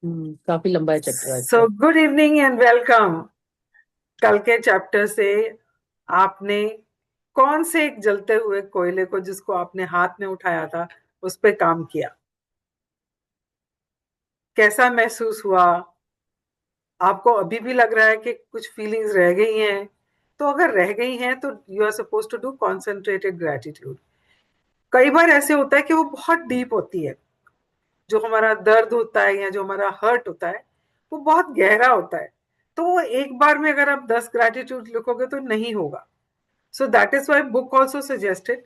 काफी लंबा है चैप्टर आज सो का। Good evening and welcome. कल के चैप्टर से आपने कौन से एक जलते हुए कोयले को जिसको आपने हाथ में उठाया था उस पे काम किया? कैसा महसूस हुआ? आपको अभी भी लग रहा है कि कुछ फीलिंग्स रह गई हैं? तो अगर रह गई हैं तो you are suppose to do concentrated gratitude. कई बार ऐसे होता है कि वो बहुत डीप होती है, जो हमारा दर्द होता है या जो हमारा हर्ट होता है वो बहुत गहरा होता है। तो वो एक बार में अगर आप 10 ग्रेटिट्यूड लिखोगे तो नहीं होगा। So that is why book also suggested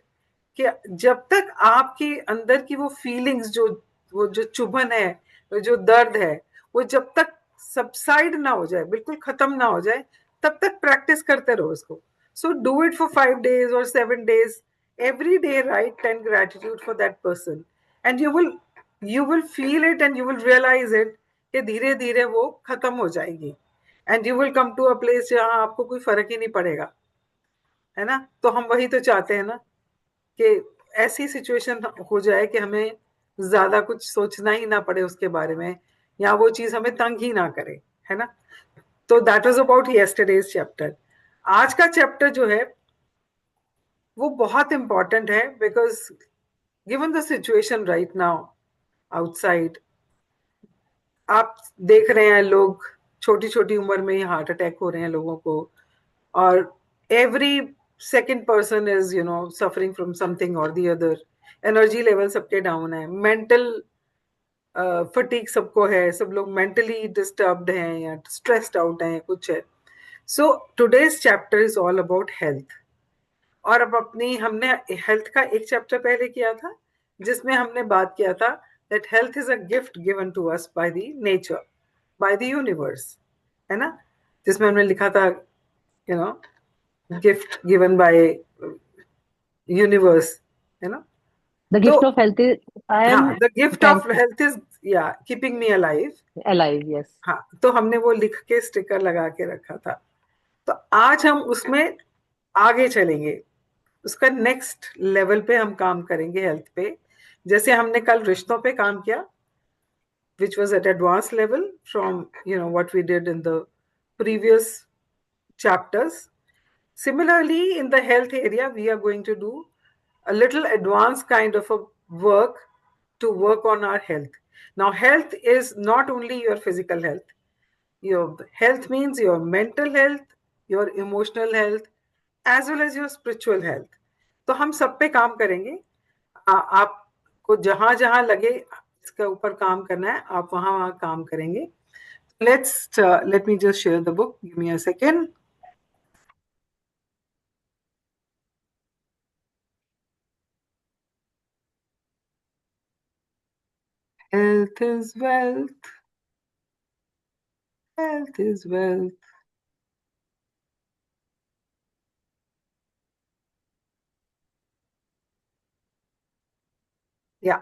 कि जब तक आपके अंदर की वो फीलिंग्स, जो वो जो चुभन है, वो जो दर्द है, वो जब तक सबसाइड ना हो जाए, बिल्कुल खत्म ना हो जाए, तब तक प्रैक्टिस करते रहो इसको। So do it for 5 days और 7 days। Every day write 10 gratitude for that person and you will feel it and you will realize it कि धीरे धीरे वो खत्म हो जाएगी। And you will come to a place जहां आपको कोई फर्क ही नहीं पड़ेगा, है ना? तो हम वही तो चाहते हैं ना, कि ऐसी सिचुएशन हो जाए कि हमें ज्यादा कुछ सोचना ही ना पड़े उसके बारे में, या वो चीज हमें तंग ही ना करे, है ना? तो that was about yesterday's chapter. आज का चैप्टर जो है वो बहुत इंपॉर्टेंट है, because given the situation right now outside, आप देख रहे हैं लोग छोटी छोटी उम्र में ही हार्ट अटैक हो रहे हैं लोगों को, और every second person is suffering from something और दी अदर। एनर्जी लेवल सबके डाउन है, मेंटल फटीक सबको है, सब लोग मेंटली डिस्टर्ब्ड हैं या स्ट्रेस्ड आउट हैं, कुछ है। So today's chapter is all about health. और अब अपनी हमने हेल्थ का एक चैप्टर पहले किया था जिसमें हमने बात किया था that health is a gift given to us by the nature, by the universe, है ना? जिसमें हमने लिखा था, you know, gift given by universe, है ना? द तो gift of health is I हाँ, am the gift of thank health is या keeping me alive. Alive, yes. हाँ, तो हमने वो लिख के स्टिकर लगा के रखा था। तो आज हम उसमें आगे चलेंगे, उसका नेक्स्ट लेवल पे हम काम करेंगे हेल्थ पे। जैसे हमने कल रिश्तों पे काम किया, which was at advanced level from what we did in the previous chapters. Similarly, in the health area, we are going to do a little advanced kind of a work to work on our health. Now, health is not only your physical health. Your health means your mental health, your emotional health, as well as your spiritual health. तो हम सब पे काम करेंगे। आपको जहां जहां लगे इसके ऊपर काम करना है, आप वहां वहां काम करेंगे। Let me just share the book. Give me a second. Health is wealth. Health is wealth. Yeah.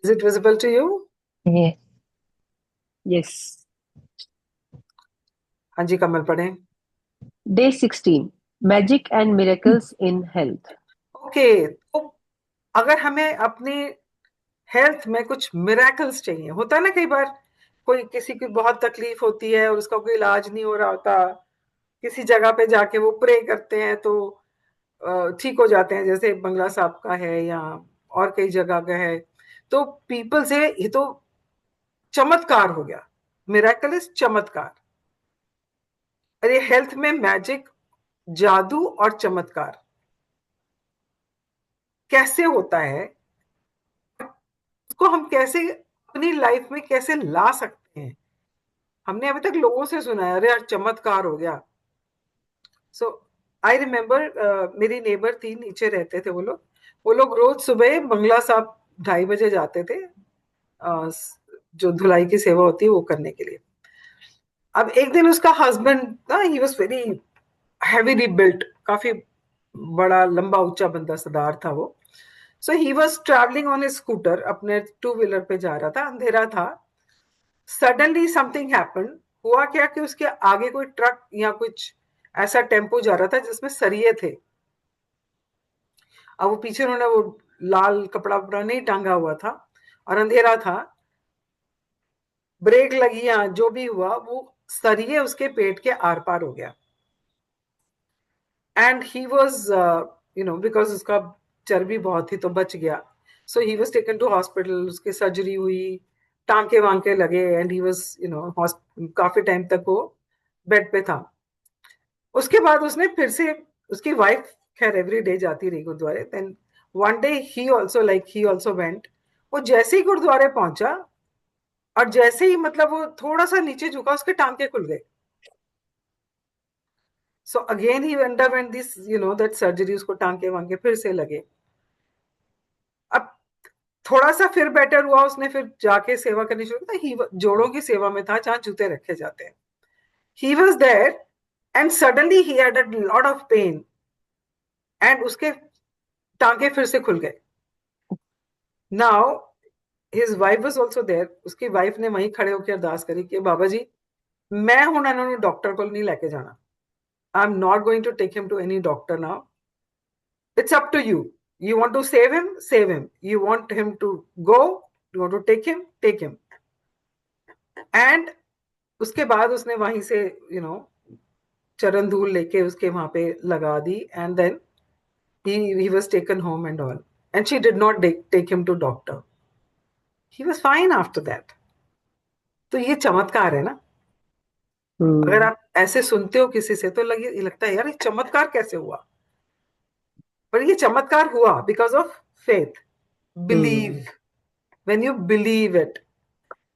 Is it visible to you? Yes. हाँ जी, कमल पढ़े। Day 16, magic and miracles in health. Okay, तो अगर हमें अपने हेल्थ में कुछ miracles चाहिए, होता है ना कई बार कोई किसी की बहुत तकलीफ होती है और उसका कोई इलाज नहीं हो रहा होता, किसी जगह पे जाके वो प्रे करते हैं तो ठीक हो जाते हैं, जैसे बंगला साहब का है या और कई जगह का है। तो पीपल से ये तो चमत्कार हो गया, मिराकल इज चमत्कार। अरे हेल्थ में मैजिक, जादू और चमत्कार कैसे होता है, उसको हम कैसे अपनी लाइफ में कैसे ला सकते हैं? हमने अभी तक लोगों से सुना है, अरे यार चमत्कार हो गया। सो आई रिमेम्बर, मेरी नेबर थी, नीचे रहते थे वो लोग रोज सुबह बंगला साहब 2:30 बजे जाते थे, जो धुलाई की सेवा होती है वो करने के लिए। अब एक दिन उसका हस्बैंड ना, he was very heavily built, काफी बड़ा लंबा ऊंचा बंदा, सरदार था वो। So he was travelling on a scooter, अपने टू व्हीलर पे जा रहा था, अंधेरा था। Suddenly something happen. हुआ क्या कि उसके आगे कोई ट्रक या कुछ ऐसा टेम्पो जा रहा था जिसमें सरिये थे। अब वो पीछे उन्होंने वो लाल कपड़ा वपड़ा नहीं टांगा हुआ था और अंधेरा था। ब्रेक लगी या जो भी हुआ, वो सरिये उसके पेट के आर पार हो गया। एंड ही वॉज बिकॉज उसका चर्बी बहुत थी तो बच गया। So he was taken to hospital, उसकी सर्जरी हुई, टांके वांके लगे, एंड ही वॉज काफी टाइम तक वो बेड पे था। उसके बाद उसने फिर से, उसकी वाइफ खैर एवरी डे जाती रही गुरुद्वारे। Then one day he also went. वो जैसे ही गुरुद्वारे पहुंचा, और जैसे ही मतलब वो थोड़ा सा नीचे झुका, उसके टांके खुल गए। So again he underwent this that surgery, उसको टांके वांके फिर से लगे। अब थोड़ा सा फिर बेटर हुआ, उसने फिर जाके सेवा करनी शुरू की। ही जोड़ों की सेवा में था जहां जूते रखे जाते हैं। He was there, and suddenly he had a lot of pain, and उसके टांके फिर से खुल गए। Now his wife was also there. उसकी वाइफ ने वहीं खड़े होकर अरदास करी कि बाबा जी, मैं हूं इन्होंने डॉक्टर को नहीं लेके जाना। I am not going to take him to any doctor now. It's up to you. You want to save him. You want him to go, you want to take him. And उसके बाद उसने वहीं से चरण धूल लेके उसके वहां पे लगा दी, and then he was taken home and all. And she did not take him to doctor. He was fine after that. तो ये चमत्कार है ना। अगर हम्म। आप ऐसे सुनते हो किसी से तो लगता है यार, ये चमत्कार कैसे हुआ। पर ये चमत्कार हुआ because of faith, hmm. Believe. When you believe it.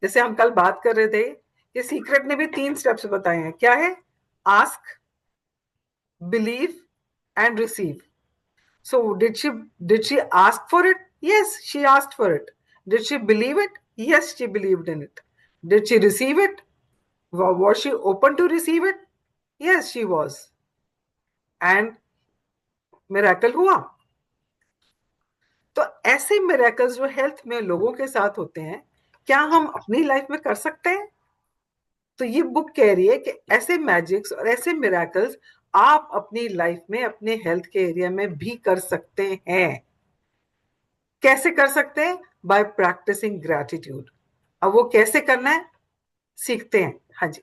जैसे हम कल बात कर रहे थे, ये सीक्रेट ने भी 3 स्टेप्स बताए हैं। क्या है? Ask, believe and receive. So did she ask for it? Yes, she asked for it. Did she believe it? Yes, she believed in it. Did she receive it? Was she open to receive it? Yes, she was. And miracle हुआ। तो ऐसे miracles जो health में लोगों के साथ होते हैं, क्या हम अपनी लाइफ में कर सकते हैं? तो ये बुक कह रही है कि ऐसे मैजिक्स और ऐसे मिरेकल्स आप अपनी लाइफ में, अपने हेल्थ के एरिया में भी कर सकते हैं। कैसे कर सकते हैं? By practicing gratitude. अब वो कैसे करना है, सीखते हैं। हाँ जी।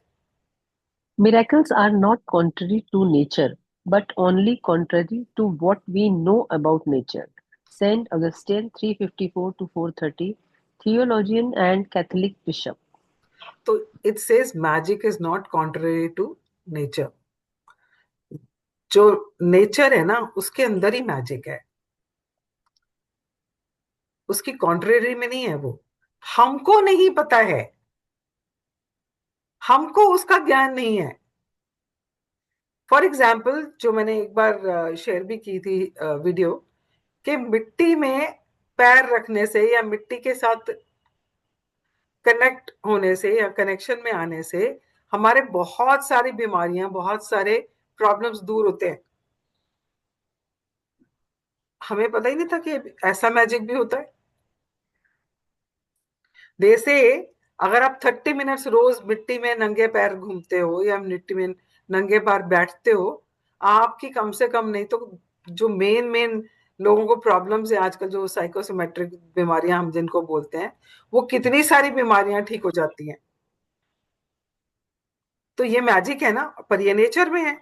Miracles are not contrary to nature, but only contrary to what we know about nature. Saint Augustine, 354 to 430, theologian and Catholic bishop. तो it says magic is not contrary to nature. जो नेचर है ना, उसके अंदर ही magic है, उसकी contrary में नहीं है वो। हमको नहीं पता है, हमको उसका ज्ञान नहीं है। फॉर एग्जाम्पल, जो मैंने एक बार शेयर भी की थी वीडियो, कि मिट्टी में पैर रखने से या मिट्टी के साथ कनेक्ट होने से या कनेक्शन में आने से हमारे बहुत सारी बीमारियां, बहुत सारे प्रॉब्लम्स दूर होते हैं। हमें पता ही नहीं था कि ऐसा मैजिक भी होता है। जैसे अगर आप 30 मिनट्स रोज मिट्टी में नंगे पैर घूमते हो या मिट्टी में नंगे पैर बैठते हो, आपकी कम से कम नहीं तो जो मेन मेन लोगों को प्रॉब्लम्स है आजकल, जो साइकोसोमेट्रिक बीमारियां हम जिनको बोलते हैं, वो कितनी सारी बीमारियां ठीक हो जाती हैं। तो ये मैजिक है ना, पर ये नेचर में है,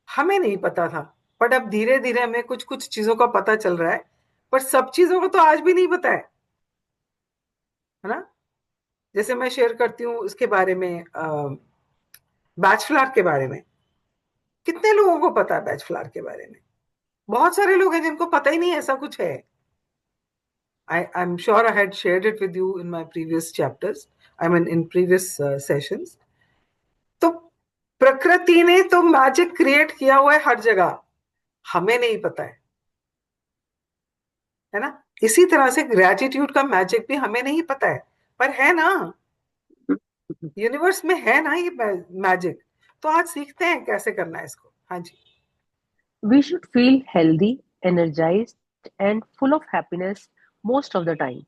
हमें नहीं पता था। बट अब धीरे धीरे हमें कुछ कुछ चीजों का पता चल रहा है, पर सब चीजों को तो आज भी नहीं पता है ना। जैसे मैं शेयर करती हूँ इसके बारे में, बैच फ्लावर के बारे में। कितने लोगों को पता है बैच फ्लावर के बारे में? बहुत सारे लोग हैं जिनको पता ही नहीं ऐसा कुछ है। I am sure I had shared it with you in my previous chapters, I mean in previous sessions. तो प्रकृति ने तो मैजिक क्रिएट किया हुआ है हर जगह, हमें नहीं पता है ना। इसी तरह से ग्रेटिट्यूड का मैजिक भी हमें नहीं पता है, पर है ना, यूनिवर्स में है ना ये मैजिक। तो आज सीखते हैं कैसे करना है इसको। हाँ जी। We should feel healthy, energized, and full of happiness most of the time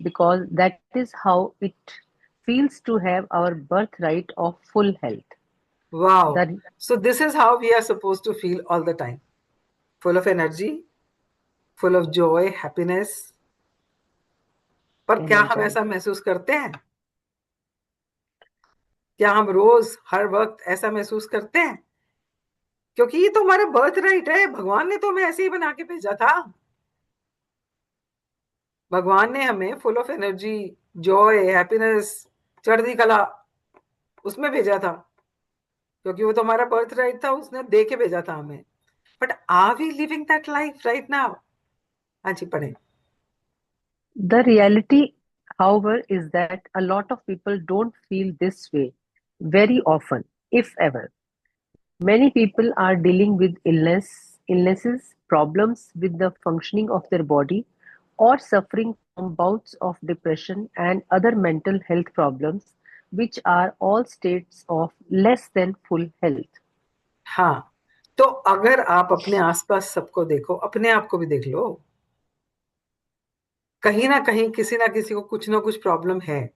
because that is how it feels to have our birthright of full health. Wow. The So this is how we are supposed to feel all the time. Full of energy, full of joy, happiness. पर क्या हम energize. ऐसा महसूस करते हैं? क्या हम रोज हर वक्त ऐसा महसूस करते हैं? क्योंकि ये तो हमारा बर्थ राइट है, भगवान ने तो हमें ऐसे ही बना के भेजा था। भगवान ने हमें full of energy, Joy, happiness, चढ़ती कला उसमें भेजा था, क्योंकि वो तो हमारा बर्थ राइट था, उसने दे के भेजा था हमें। But are we living that life right now? हाँ जी, पढ़े। The reality, however, is that a lot of people don't feel this way very often, if ever. Many people are dealing with illnesses, problems with the functioning of their body, or suffering from bouts of depression and other mental health problems, which are all states of less than full health. हाँ, तो अगर आप अपने आसपास सबको देखो, अपने आप को भी देख लो, कहीं ना कहीं किसी ना किसी को कुछ ना कुछ प्रॉब्लम है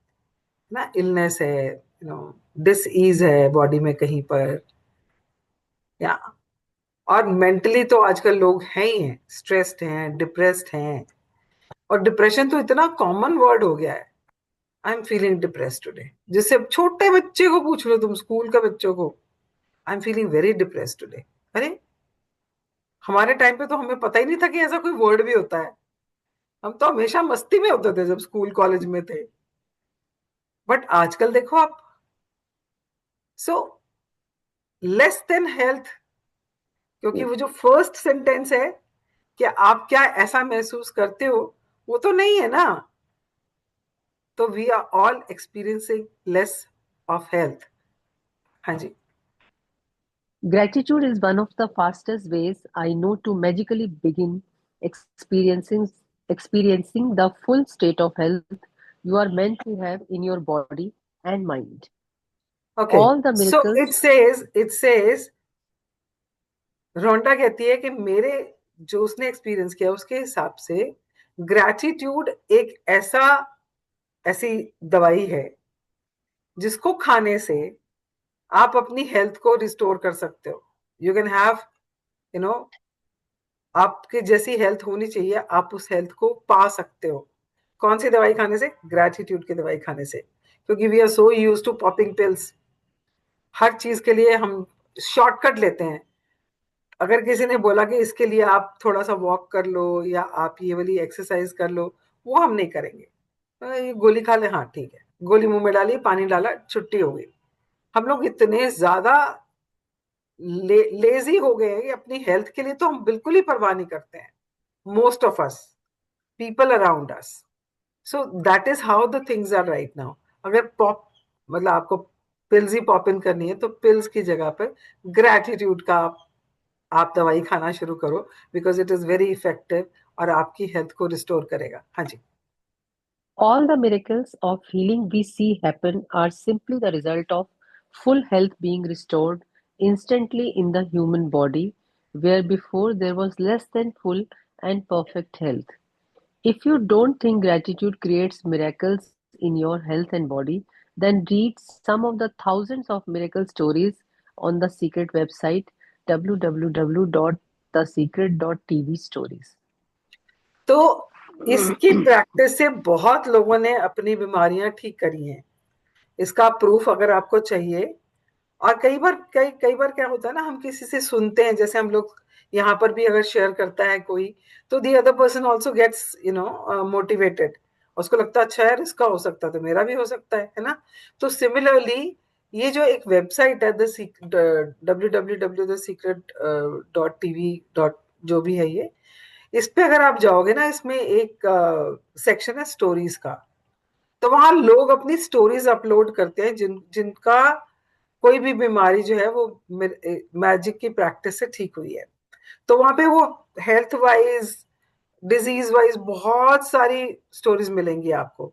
ना, इलनेस है, डिस ईज है बॉडी में कहीं पर, या और मेंटली तो आजकल लोग हैं ही हैं, स्ट्रेस्ड हैं, डिप्रेस्ड हैं। और डिप्रेशन तो इतना कॉमन वर्ड हो गया है, I am feeling depressed today. जिससे छोटे बच्चे को पूछ लो, तुम स्कूल का बच्चों को, I am feeling very depressed today. अरे, हमारे टाइम पे तो हमें पता ही नहीं था कि ऐसा कोई वर्ड भी होता है। हम तो हमेशा मस्ती में होते थे जब स्कूल कॉलेज में थे। बट आजकल देखो आप, सो लेस देन हेल्थ, क्योंकि वो जो फर्स्ट सेंटेंस है कि आप क्या ऐसा महसूस करते हो, वो तो नहीं है ना। तो we are all experiencing less of health. हाँ जी। Gratitude is one of the fastest ways I know to magically begin experiencing experiencing the full state of health you are meant to have in your body and mind. Okay, All the so miracles. It says Rhonda कहती है कि मेरे, जो उसने experience किया उसके हिसाब से, ग्रैटिट्यूड एक ऐसी दवाई है जिसको खाने से आप अपनी हेल्थ को रिस्टोर कर सकते हो। You can have, you know आपके जैसी हेल्थ होनी चाहिए, आप उस हेल्थ को पा सकते हो। कौन सी दवाई खाने से? ग्रैटिट्यूड की दवाई खाने से। क्योंकि we are so use to popping pills, हर चीज के लिए हम शॉर्टकट लेते हैं। अगर किसी ने बोला कि इसके लिए आप थोड़ा सा वॉक कर लो या आप ये वाली एक्सरसाइज कर लो, वो हम नहीं करेंगे। ये गोली खा ले, हाँ ठीक है, गोली मुंह में डाली, पानी डाला, छुट्टी हो गई। हम लोग इतने ज्यादा लेजी हो गए हैं कि अपनी हेल्थ के लिए तो हम बिल्कुल ही परवाह नहीं करते हैं, most of us, people around us. So that is how the things are right now. अगर पॉप, मतलब आपको पिल्स ही पॉप इन करनी है, तो पिल्स की जगह पर ग्रैटिट्यूड का आप दवाई खाना शुरू करो, because it is very effective और आपकी हेल्थ को रिस्टोर करेगा। हाँ जी। All the miracles of healing we see happen are simply the result of full health being restored instantly in the human body, where before there was less than full and perfect health. If you don't think gratitude creates miracles in your health and body, then read some of the thousands of miracle stories on the Secret website www.thesecret.tv stories. तो इसकी practice से बहुत लोगों ने अपनी बीमारियां ठीक करी हैं। इसका प्रूफ अगर आपको चाहिए, और कई बार क्या होता है ना, हम किसी से सुनते हैं, जैसे हम लोग यहाँ पर भी अगर शेयर करता है कोई, तो the other person also gets motivated. उसको लगता है अच्छा यार, इसका हो सकता है तो मेरा भी हो सकता है ना। तो सिमिलरली ये जो एक वेबसाइट है, www.thesecret.tv. जो भी है ये, इस पे अगर आप जाओगे ना, इसमें एक सेक्शन है स्टोरीज का। तो वहां लोग अपनी स्टोरीज अपलोड करते हैं जिनका कोई भी बीमारी जो है वो मैजिक की प्रैक्टिस से ठीक हुई है। तो वहां पे वो हेल्थ वाइज, डिजीज वाइज बहुत सारी स्टोरीज मिलेंगी आपको।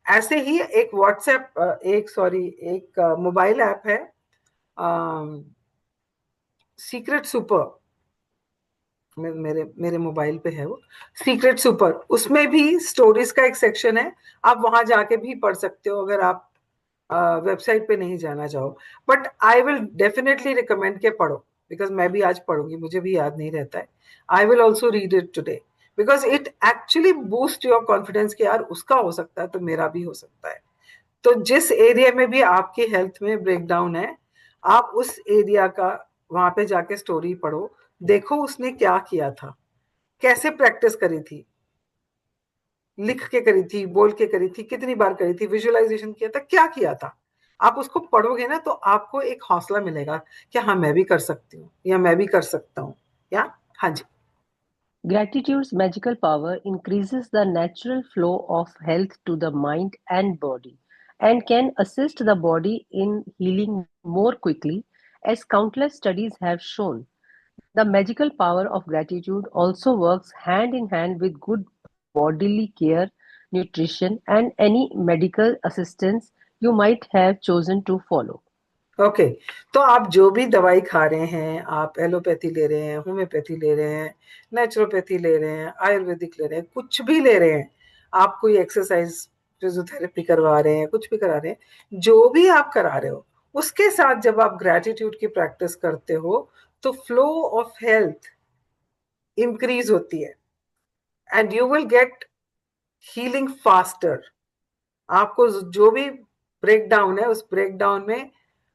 ऐसे ही एक व्हाट्सएप, एक मोबाइल ऐप है, सीक्रेट सुपर। मेरे मेरे मोबाइल पे है वो, सीक्रेट सुपर। उसमें भी स्टोरीज का एक सेक्शन है, आप वहां जाके भी पढ़ सकते हो अगर आप वेबसाइट पे नहीं जाना चाहो। But I will definitely recommend के पढ़ो, बिकॉज मैं भी आज पढ़ूंगी, मुझे भी याद नहीं रहता है। I will also read it today, because it actually boost your confidence कि यार उसका हो सकता है तो मेरा भी हो सकता है। तो जिस एरिया में भी आपकी हेल्थ में ब्रेकडाउन है, आप उस एरिया का वहां पे जाके स्टोरी पढ़ो, देखो उसने क्या किया था, कैसे प्रैक्टिस करी थी, लिख के करी थी, बोल के करी थी, कितनी बार करी थी, विजुअलाइजेशन किया था, क्या किया था। आप उसको पढ़ोगे ना तो आपको एक हौसला मिलेगा कि हाँ मैं भी कर सकती हूँ या मैं भी कर सकता हूँ, या हाँ जी। Gratitude's magical power increases the natural flow of health to the mind and body and can assist the body in healing more quickly, as countless studies have shown. The magical power of gratitude also works hand in hand with good bodily care, nutrition, and any medical assistance you might have chosen to follow. Okay, तो आप जो भी दवाई खा रहे हैं, आप allopathy ले रहे हैं, होम्योपैथी ले रहे हैं, नेचुरोपैथी ले रहे हैं, आयुर्वेदिक ले रहे हैं, कुछ भी ले रहे हैं, आप कोई एक्सरसाइज फिजियोथेरेपी करवा रहे हैं, कुछ भी करा रहे हैं, जो भी आप करा रहे हो, उसके साथ जब आप ग्रेटिट्यूड की प्रैक्टिस करते हो तो फ्लो ऑफ हेल्थ इंक्रीज होती है and you will get healing faster. आपको जो भी ब्रेकडाउन है उस ब्रेकडाउन में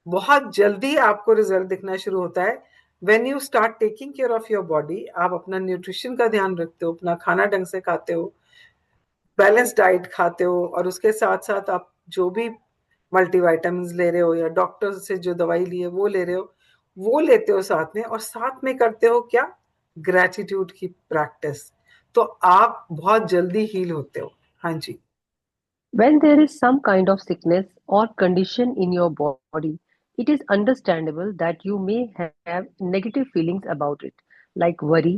बहुत जल्दी आपको रिजल्ट दिखना शुरू होता है। When you start taking care of your body, आप अपना न्यूट्रिशन का ध्यान रखते हो, अपना खाना ढंग से खाते हो, बैलेंस डाइट खाते हो, और उसके साथ साथ आप जो भी मल्टीविटामिन ले रहे हो या डॉक्टर से जो दवाई ली है वो ले रहे हो, वो लेते हो साथ में, और साथ में करते हो क्या, ग्रेटिट्यूड की प्रैक्टिस, तो आप बहुत जल्दी हील होते हो। हाँ जी। When there is some kind of sickness or condition in your body, it is understandable that you may have negative feelings about it, like worry,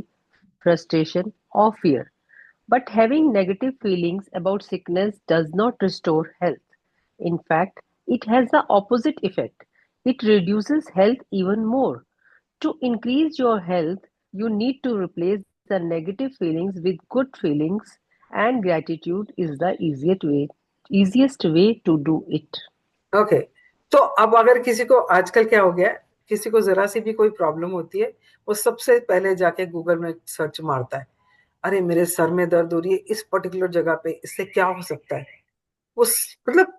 frustration, or fear. But having negative feelings about sickness does not restore health. In fact, it has the opposite effect. It reduces health even more. To increase your health, you need to replace the negative feelings with good feelings, and gratitude is the easiest way to do it. Okay, तो अब अगर किसी को आजकल क्या हो गया है, किसी को जरा सी भी कोई प्रॉब्लम होती है, वो सबसे पहले जाके गूगल में सर्च मारता है, अरे मेरे सर में दर्द हो रही है इस पर्टिकुलर जगह पे, इससे क्या हो सकता है, उस मतलब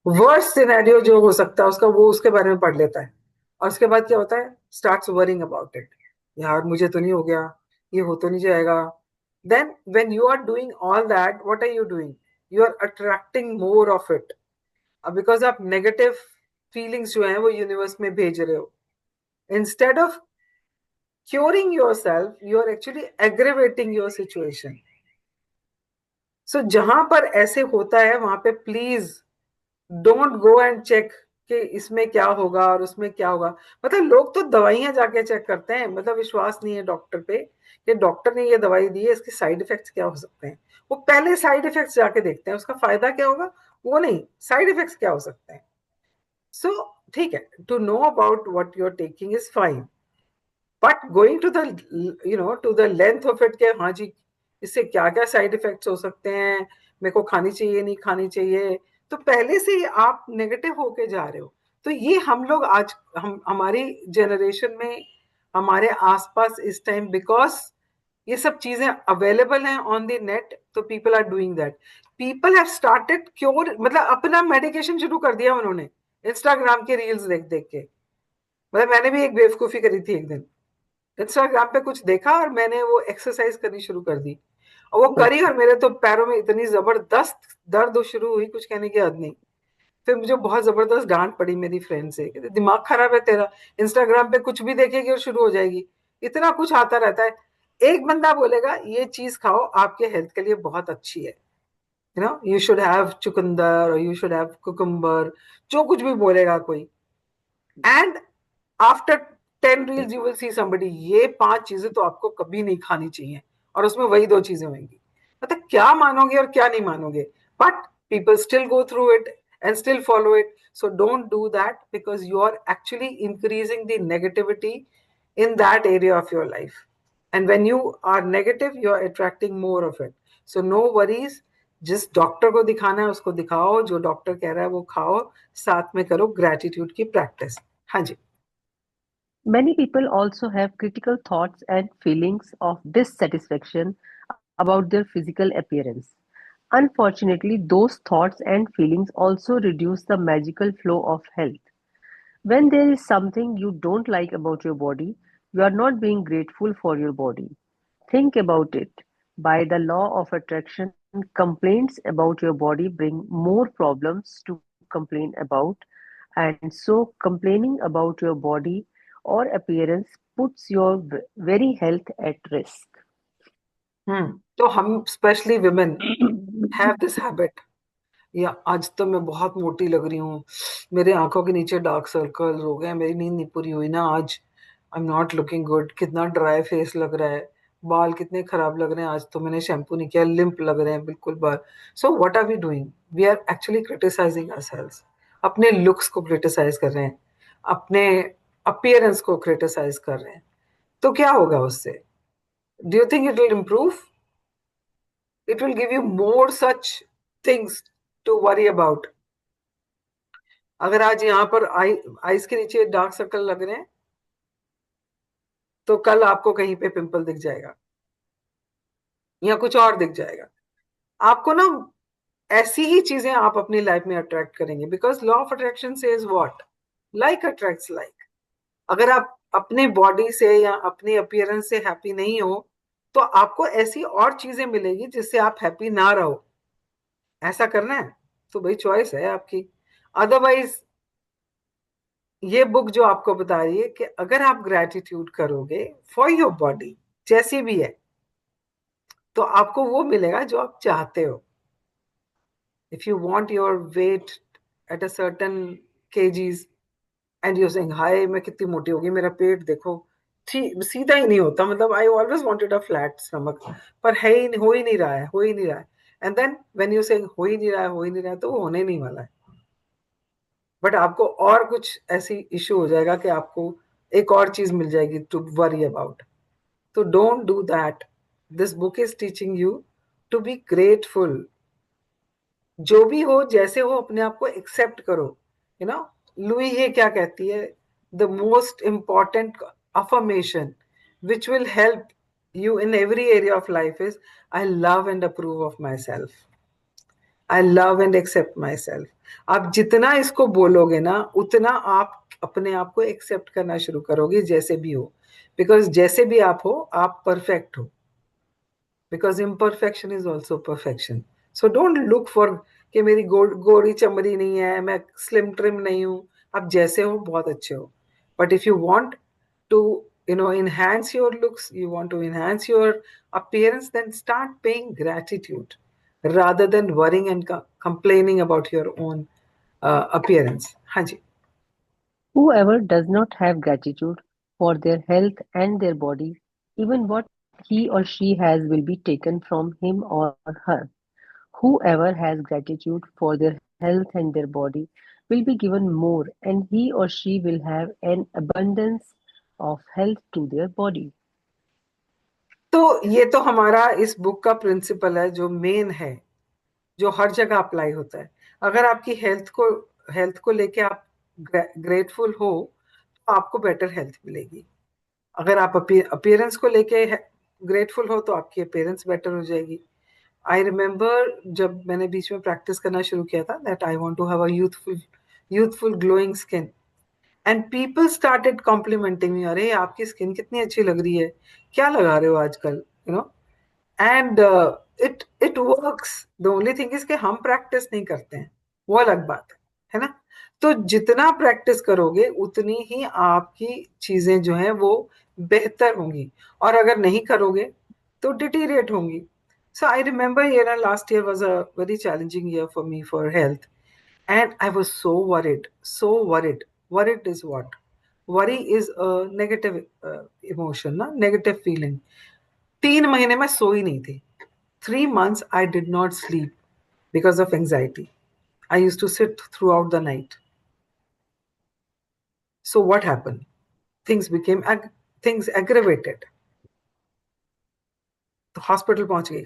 वर्स्ट सिनेरियो जो हो सकता है उसका, वो उसके बारे में पढ़ लेता है, और उसके बाद क्या होता है, स्टार्ट्स वरिंग अबाउट इट, यार मुझे तो नहीं हो गया, ये हो तो नहीं जाएगा। Then when you are doing all that, what are you doing, you are attracting more of it. अब बिकॉज आप नेगेटिव फीलिंग्स जो है वो यूनिवर्स में भेज रहे हो, instead of curing yourself, you are actually aggravating your situation. So जहां पर ऐसे होता है वहां पे please don't go and check कि इसमें क्या होगा और उसमें क्या होगा। मतलब लोग तो दवाइयां जाके चेक करते हैं, मतलब विश्वास नहीं है डॉक्टर पे कि डॉक्टर ने ये दवाई दी है, इसके साइड इफेक्ट्स क्या हो सकते हैं, वो पहले साइड इफेक्ट्स जाके देखते हैं, उसका फायदा क्या होगा वो नहीं, साइड इफेक्ट्स क्या हो सकते हैं। सो ठीक है, to know about what you are taking is fine, but going to the to the length of it के हाँ जी इससे क्या क्या साइड इफेक्ट्स हो सकते हैं, मेरे को खानी चाहिए नहीं खानी चाहिए, तो पहले से ही आप नेगेटिव होके जा रहे हो। तो ये हम लोग आज, हम हमारी जनरेशन में, हमारे आसपास इस टाइम, बिकॉज ये सब चीजें अवेलेबल हैं ऑन द नेट, तो people are doing that, people have started cure, मतलब अपना मेडिकेशन शुरू कर दिया उन्होंने इंस्टाग्राम के रील्स देख देख के। मतलब मैंने भी एक बेवकूफी करी थी एक दिन, इंस्टाग्राम पे कुछ देखा और मैंने वो एक्सरसाइज करनी शुरू कर दी, और वो करी और मेरे तो पैरों में इतनी जबरदस्त दर्द शुरू हुई, कुछ कहने की हद नहीं। फिर मुझे बहुत जबरदस्त डांट पड़ी मेरी फ्रेंड से, कहते दिमाग खराब है तेरा, इंस्टाग्राम पे कुछ भी देखेगी और शुरू हो जाएगी, इतना कुछ आता रहता है। एक बंदा बोलेगा ये चीज खाओ आपके हेल्थ के लिए बहुत अच्छी है, यू शुड हैव चुकंदर और यू शुड हैव कुकुम्बर, जो कुछ भी बोलेगा कोई, and after 10 reels you will see somebody, ये 5 चीजें तो आपको कभी नहीं खानी चाहिए, और उसमें वही 2 चीजें होंगी। मतलब क्या मानोगे और क्या नहीं मानोगे, but people still go through it and still follow it. So don't do that because you are actually increasing the negativity in that area of your life, and when you are negative you are attracting more of it. So no worries, जिस doctor को दिखाना है उसको दिखाओ, जो doctor कह रहा है वो खाओ, साथ में करो ग्रेटिट्यूड की प्रैक्टिस। हाँ जी। Many people also have critical thoughts and feelings of dissatisfaction about their physical appearance. Unfortunately, those thoughts and feelings also reduce the magical flow of health. When there is something you don't like about your body, you are not being grateful for your body. Think about it. By the law of attraction, complaints about your body bring more problems to complain about, and so complaining about your body or appearance puts your very health at risk. तो हम specially women have this habit, या आज तो मैं बहुत मोटी लग रही हूँ, मेरे आंखों के नीचे डार्क सर्कल्स हो गए, मेरी नींद नहीं पूरी हुई ना आज, आई एम नॉट लुकिंग गुड, कितना ड्राई फेस लग रहा है, बाल कितने खराब लग रहे हैं, आज तो मैंने शैम्पू नहीं किया, लिम्प लग रहे हैं बिल्कुल बाल। So what are we doing? We are actually criticising ourselves, अपने लुक्स को क्रिटिसाइज कर रहे हैं, अपने अपीयरेंस को क्रिटिसाइज कर रहे हैं। तो क्या होगा उससे? Do you think it will improve? It will give you more such things to worry about. अगर आज यहाँ पर आईज के नीचे डार्क सर्कल लग रहे हैं, तो कल आपको कहीं पे पिंपल दिख जाएगा या कुछ और दिख जाएगा। आपको ना ऐसी ही चीजें आप अपनी लाइफ में अट्रैक्ट करेंगे, because law of attraction says what, like attracts like. अगर आप अपने बॉडी से या अपनी अपीयरेंस से हैप्पी नहीं हो, तो आपको ऐसी और चीजें मिलेगी जिससे आप हैप्पी ना रहो। ऐसा करना है तो भाई चॉइस है आपकी। अदरवाइज ये बुक जो आपको बता रही है कि अगर आप ग्रेटिट्यूड करोगे फॉर योर बॉडी जैसी भी है, तो आपको वो मिलेगा जो आप चाहते हो। If you want your weight at a certain KGs and you saying hi मैं कितनी मोटी होगी, मेरा पेट देखो, सीधा ही नहीं होता, मतलब I always wanted a flat stomach, पर है ही, हो ही नहीं रहा है, हो ही नहीं रहा है। एंड देन व्हेन यू से हो ही नहीं रहा है, हो ही नहीं रहा है, तो वो होने नहीं वाला है। बट आपको और कुछ ऐसी इशू हो जाएगा कि आपको एक और चीज मिल जाएगी टू वरी अबाउट। तो don't do that. This book is teaching you to be grateful. जो भी हो जैसे हो अपने आप को एक्सेप्ट करो। यू नो, लुई ये क्या कहती है, the most important affirmation which will help you in every area of life is I love and approve of myself. I love and accept myself. आप जितना इसको बोलोगे ना, उतना आप अपने आप को एक्सेप्ट करना शुरू करोगे जैसे भी हो, बिकॉज जैसे भी आप हो आप परफेक्ट हो, because imperfection is also perfection. So don't look for कि मेरी गोरी चमड़ी नहीं है, मैं स्लिम ट्रिम नहीं हूँ। आप जैसे हो बहुत अच्छे हो, but if you want to enhance your looks, you want to enhance your appearance, then start paying gratitude rather than worrying and complaining about your own appearance. हाँ जी। Whoever does not have gratitude for their health and their body, even what he or she has will be taken from him or her. Whoever has gratitude for their health and their body will be given more, and he or she will have an abundance of health to their body. तो ये तो हमारा इस book का principal है जो main है, जो हर जगह अप्लाई होता है। अगर आपकी हेल्थ को लेके आप ग्रेटफुल हो, तो आपको बेटर हेल्थ मिलेगी। अगर आप अपीयरेंस को लेके ग्रेटफुल हो, तो आपकी अपीयरेंस बेटर हो जाएगी। आई रिमेम्बर जब मैंने बीच में प्रैक्टिस करना शुरू किया था, that I want to have a youthful glowing skin, and people started complimenting me, अरे आपकी स्किन कितनी अच्छी लग रही है, क्या लगा रहे हो आजकल, and it works. The only thing is कि हम प्रैक्टिस नहीं करते हैं, वो अलग बात है ना। तो जितना प्रैक्टिस करोगे उतनी ही आपकी चीजें जो हैं वो बेहतर होंगी, और अगर नहीं करोगे तो डिटीरिएट होंगी। So I remember year last year was a very challenging year for me for health, and I was so worried, so worried. Worried is what? Worry is a negative emotion, ना, negative feeling। 3 महीने में सोई नहीं थी। 3 months I did not sleep because of anxiety. I used to sit throughout the night. So what happened? Things became things aggravated. तो hospital पहुंच गई,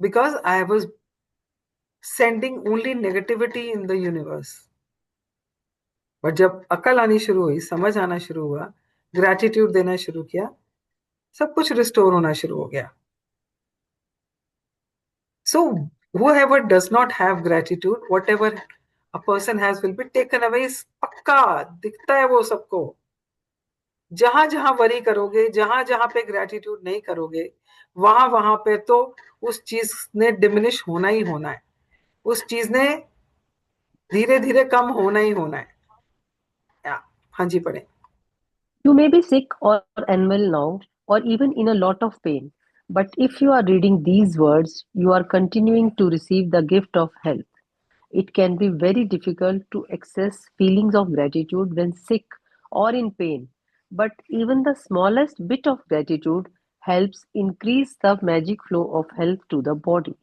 because I was sending only negativity in the universe. But जब अकल आनी शुरू हुई, समझ आना शुरू हुआ, ग्रैटिट्यूड देना शुरू किया, सब कुछ रिस्टोर होना शुरू हो गया। सो whoever does not have gratitude, whatever a person has will be taken away, पक्का दिखता है वो सबको। जहां जहां वरी करोगे, जहां जहां पे ग्रेटिट्यूड नहीं करोगे, वहां वहां पे तो उस चीज ने डिमिनिश होना ही होना है, उस चीज ने धीरे धीरे कम होना ही होना है। हाँ जी, पढ़े। You may be sick or unwell now, or even in a lot of pain. But if you are reading these words, you are continuing to receive the gift of health. It can be very difficult to access feelings of gratitude when sick or in pain, but even the smallest bit of gratitude helps increase the magic flow of health to the body.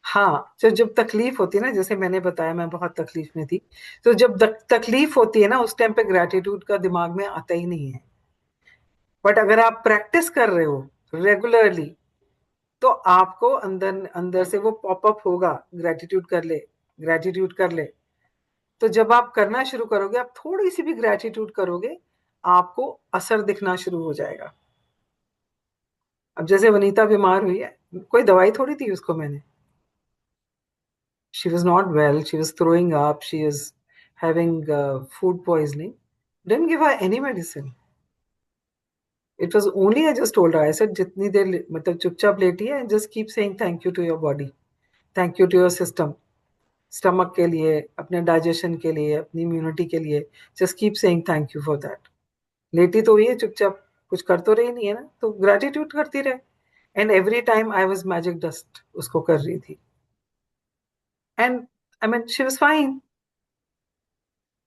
हाँ, तो जब तकलीफ होती है ना, जैसे मैंने बताया मैं बहुत तकलीफ में थी, तो जब तकलीफ होती है ना, उस टाइम पे ग्रेटिट्यूड का दिमाग में आता ही नहीं है। बट अगर आप प्रैक्टिस कर रहे हो रेगुलरली, तो आपको अंदर अंदर से वो पॉपअप होगा, ग्रेटिट्यूड कर ले, ग्रेटिट्यूड कर ले। तो जब आप करना शुरू करोगे, आप थोड़ी सी भी ग्रेटिट्यूड करोगे, आपको असर दिखना शुरू हो जाएगा। अब जैसे वनीता बीमार हुई है, कोई दवाई थोड़ी दी उसको मैंने। She was not well, she was throwing up, she is having food poisoning. Didn't give her any medicine. It was only I just told her, I said जितनी देर मतलब चुपचाप लेटी है, just keep saying thank you to your body, thank you to your system, stomach के लिए, अपने digestion के लिए, अपनी इम्यूनिटी के लिए, just keep saying thank you for that. लेटी तो हुई है चुपचाप, कुछ कर तो रही नहीं है ना, तो ग्रेटिट्यूड करती रहे। And every time I was magic dust उसको कर रही थी, and I mean she was fine.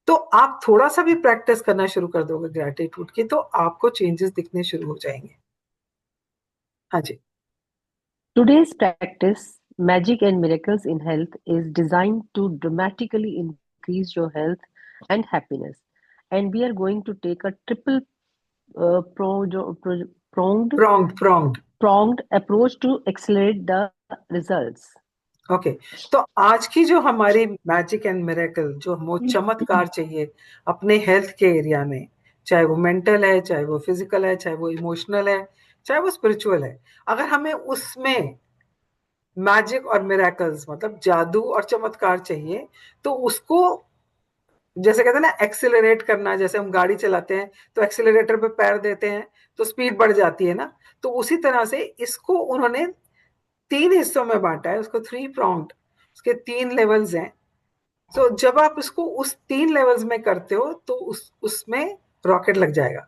तो आप थोड़ा सा भी प्रैक्टिस करना शुरू कर दोगे ग्रेटिट्यूड की, तो आपको चेंजेस दिखने शुरू हो जाएंगे। हाँ जी। Today's practice, Magic and Miracles in Health, is designed to dramatically increase your health and happiness. And we are going to take a triple pronged pronged pronged approach to accelerate the results. Okay. तो आज की जो हमारी magic and miracle, जो हमें चमत्कार चाहिए अपने हेल्थ के एरिया में, चाहे वो मेंटल है, चाहे वो फिजिकल है, चाहे वो इमोशनल है, चाहे वो स्पिरिचुअल है, अगर हमें उसमें मैजिक और मिरेकल्स मतलब जादू और चमत्कार चाहिए, तो उसको जैसे कहते हैं ना एक्सिलरेट करना, जैसे हम गाड़ी चलाते हैं तो एक्सिलरेटर पे पैर देते हैं तो स्पीड बढ़ जाती है ना, तो उसी तरह से इसको उन्होंने तीन हिस्सों में बांटा है, उसको थ्री प्रॉन्ग्ड, उसके तीन लेवल्स हैं। तो जब आप इसको उस तीन लेवल्स में करते हो, तो उसमें रॉकेट लग जाएगा,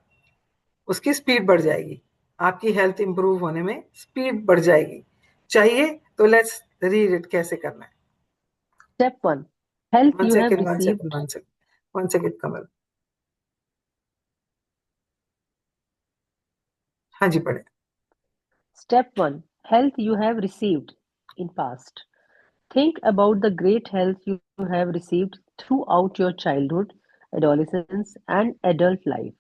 उसकी स्पीड बढ़ जाएगी, आपकी हेल्थ इंप्रूव होने में स्पीड बढ़ जाएगी। चाहिए तो लेट्स रीड इट, कैसे करना है। Step 1. Health one you have second one received. Second one second one second Kamal. हाँ जी, पढ़े। Step 1. Health you have received in past. Think about the great health you have received throughout your childhood, adolescence, and adult life.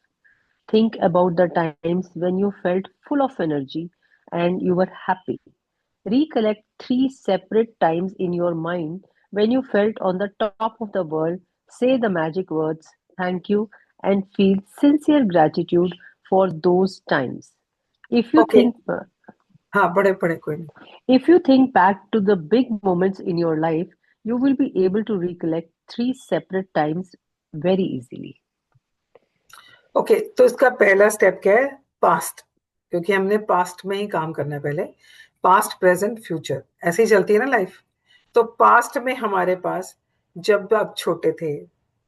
Think about the times when you felt full of energy and you were happy. Recollect three separate times in your mind when you felt on the top of the world. Say the magic words, thank you, and feel sincere gratitude for those times. If you okay, think हाँ पढ़े पढ़े, कोई नहीं। if you think back to the big moments in your life, you will be able to recollect three separate times very easily. Okay, तो इसका पहला step क्या है? पास्ट, क्योंकि हमने पास्ट में ही काम करना है पहले। पास्ट, प्रेजेंट, फ्यूचर, ऐसे ही चलती है ना लाइफ। तो पास्ट में हमारे पास, जब आप छोटे थे,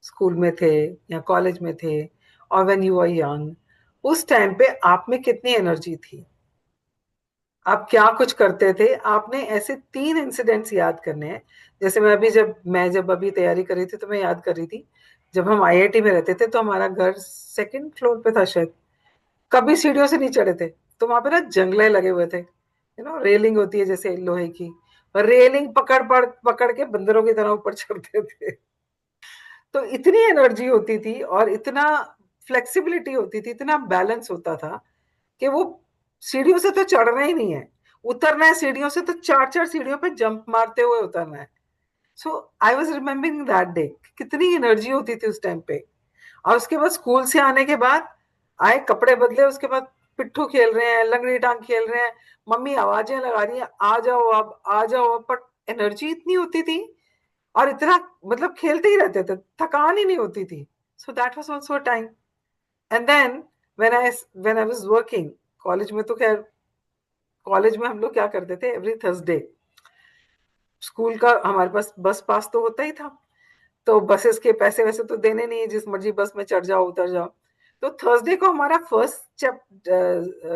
स्कूल में थे या कॉलेज में थे, और व्हेन यू आर यंग, उस टाइम पे आप में कितनी एनर्जी थी, आप क्या कुछ करते थे, आपने ऐसे तीन इंसिडेंट्स याद करने हैं। जैसे मैं जब अभी तैयारी कर रही थी, तो मैं याद कर रही थी, जब हम आईआईटी में रहते थे, तो हमारा घर सेकंड फ्लोर पे था शायद, कभी सीढ़ियों से नहीं चढ़े थे। तो वहां पे ना जंगले लगे हुए थे, रेलिंग होती है जैसे लोहे की, और रेलिंग पकड़ के बंदरों की तरह ऊपर चढ़ते थे। तो इतनी एनर्जी होती थी, और इतना फ्लेक्सिबिलिटी होती थी, इतना बैलेंस होता था, कि वो सीढ़ियों से तो चढ़ना ही नहीं है, उतरना है सीढ़ियों से तो चार चार सीढ़ियों पे जंप मारते हुए उतरना है। So I was remembering that day, कितनी एनर्जी होती थी उस टाइम पे। और उसके बाद स्कूल से आने के बाद आए, कपड़े बदले, उसके बाद पिट्ठू खेल रहे हैं, लंगड़ी टांग खेल रहे हैं, मम्मी आवाजें लगा रही हैं, आ जाओ अब, आ जाओ अब, पर एनर्जी इतनी होती थी, और इतना मतलब खेलते ही रहते थे, थकान ही नहीं होती थी. So that was also a time. And then when I was working, college में तो खैर, कॉलेज में हम लोग क्या करते थे, एवरी थर्सडे स्कूल का हमारे पास बस पास तो होता ही था. तो बसेस के पैसे वैसे तो देने नहीं है, जिस मर्जी बस में चढ़ जाओ उतर जाओ. तो थर्सडे को हमारा फर्स्ट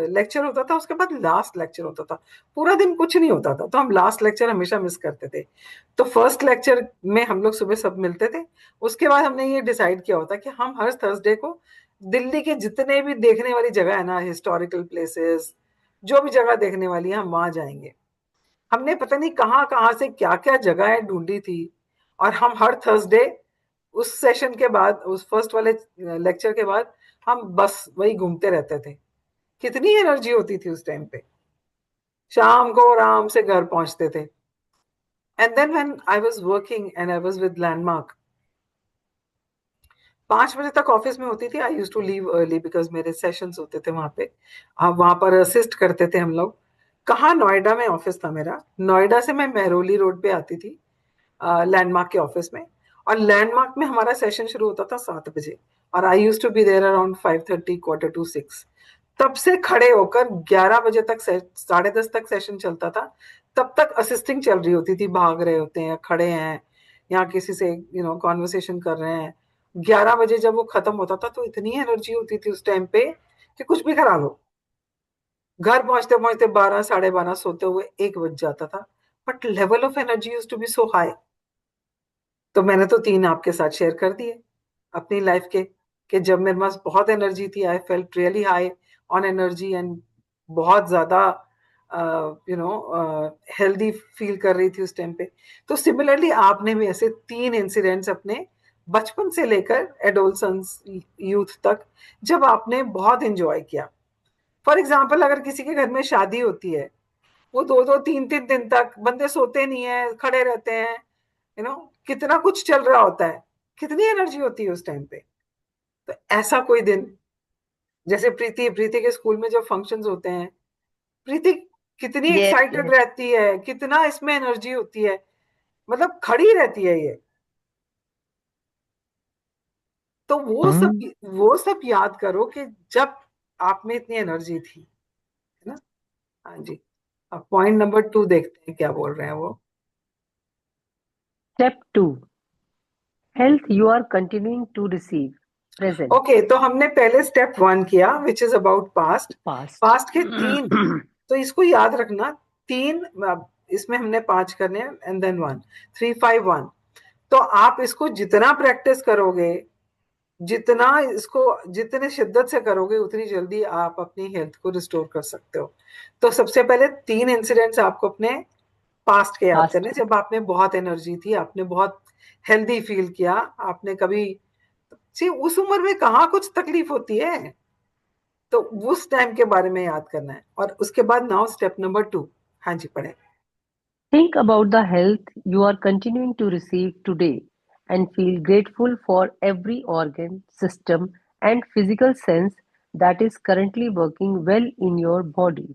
लेक्चर होता था, उसके बाद लास्ट लेक्चर होता था. पूरा दिन कुछ नहीं होता था, तो हम लास्ट लेक्चर हमेशा मिस करते थे. तो फर्स्ट लेक्चर में हम लोग सुबह सब मिलते थे. उसके बाद हमने ये डिसाइड किया होता कि हम हर थर्सडे को दिल्ली के जितने भी देखने वाली जगह है ना, हिस्टोरिकल प्लेसेस, जो भी जगह देखने वाली है, हम वहां जाएंगे. हमने पता नहीं कहाँ कहाँ से क्या क्या जगहें ढूंढी थी. और हम हर थर्सडे उस सेशन के बाद, उस फर्स्ट वाले लेक्चर के बाद, हम बस वही घूमते रहते थे. कितनी एनर्जी होती थी उस टाइम पे. शाम को आराम से घर पहुंचते थे. And then when I was working and I was with Landmark, 5 बजे तक ऑफिस में होती थी. I use to leave early because मेरे सेशंस होते थे वहां पे. अब वहां पर असिस्ट करते थे हम लोग. कहाँ, नोएडा में ऑफिस था मेरा. नोएडा से मैं मेहरौली रोड पे आती थी लैंडमार्क के ऑफिस में. और लैंडमार्क में हमारा सेशन शुरू होता था 7 बजे, और I use to be there around 5:30, Quarter to 6. तब से खड़े होकर 11 बजे तक, 10:30 तक सेशन चलता था. तब तक असिस्टिंग चल रही होती थी, भाग रहे होते हैं, खड़े हैं, यहाँ किसी से कॉन्वर्सेशन कर रहे हैं. 11 बजे जब वो खत्म होता था, तो इतनी एनर्जी होती थी उस टाइम पे कि कुछ भी करा लो. घर पहुंचते पहुंचते 12, 12:30, सोते हुए 1 बज जाता था. But level of energy used to be so high. तो मैंने तो 3 आपके साथ शेयर कर दिए अपनी लाइफ के, कि जब मेरे पास बहुत एनर्जी थी, I felt really high on energy, and बहुत ज्यादा हेल्दी फील कर रही थी उस टाइम पे. तो सिमिलरली आपने भी ऐसे 3 इंसिडेंट्स अपने बचपन से लेकर एडोलसेंस, यूथ तक, जब आपने बहुत एंजॉय किया. फॉर एग्जाम्पल, अगर किसी के घर में शादी होती है, वो 2-2, 3-3 दिन तक बंदे सोते नहीं है, खड़े रहते हैं, कितना कुछ चल रहा होता है, कितनी एनर्जी होती है उस टाइम पे. तो ऐसा कोई दिन, जैसे प्रीति प्रीति के स्कूल में जब फंक्शंस होते हैं, प्रीति कितनी Yes, एक्साइटेड yes. रहती है, कितना इसमें एनर्जी होती है, मतलब खड़ी रहती है ये. तो Hmm. वो सब याद करो कि जब आप में इतनी एनर्जी थी, है ना. हाँ जी. अब पॉइंट नंबर 2 देखते हैं क्या बोल रहे हैं वो. Step 2. Health you are continuing to receive. Present. Okay, तो हमने पहले स्टेप 1 किया, which is about past. Past. Past के 3, तो इसको याद रखना. 3, इसमें हमने 5 करने हैं, एंड देन 1. 3, 5, 1. तो आप इसको जितना प्रैक्टिस करोगे, जितना इसको जितने शिद्दत से करोगे, उतनी जल्दी आप अपनी हेल्थ को रिस्टोर कर सकते हो. तो सबसे पहले 3 इंसिडेंट्स आपको अपने पास्ट के याद Past. करने, जब आप में बहुत एनर्जी थी, आपने बहुत हेल्दी फील किया. आपने कभी, जी, उस उम्र में कहाँ कुछ तकलीफ होती है, तो उस टाइम के बारे में याद करना है. और उसके बाद नाउ स्टेप नंबर 2. हाँ जी, पढ़े. Think about the health you are continuing to receive today and feel grateful for every organ, system, and physical sense that is currently working well in your body.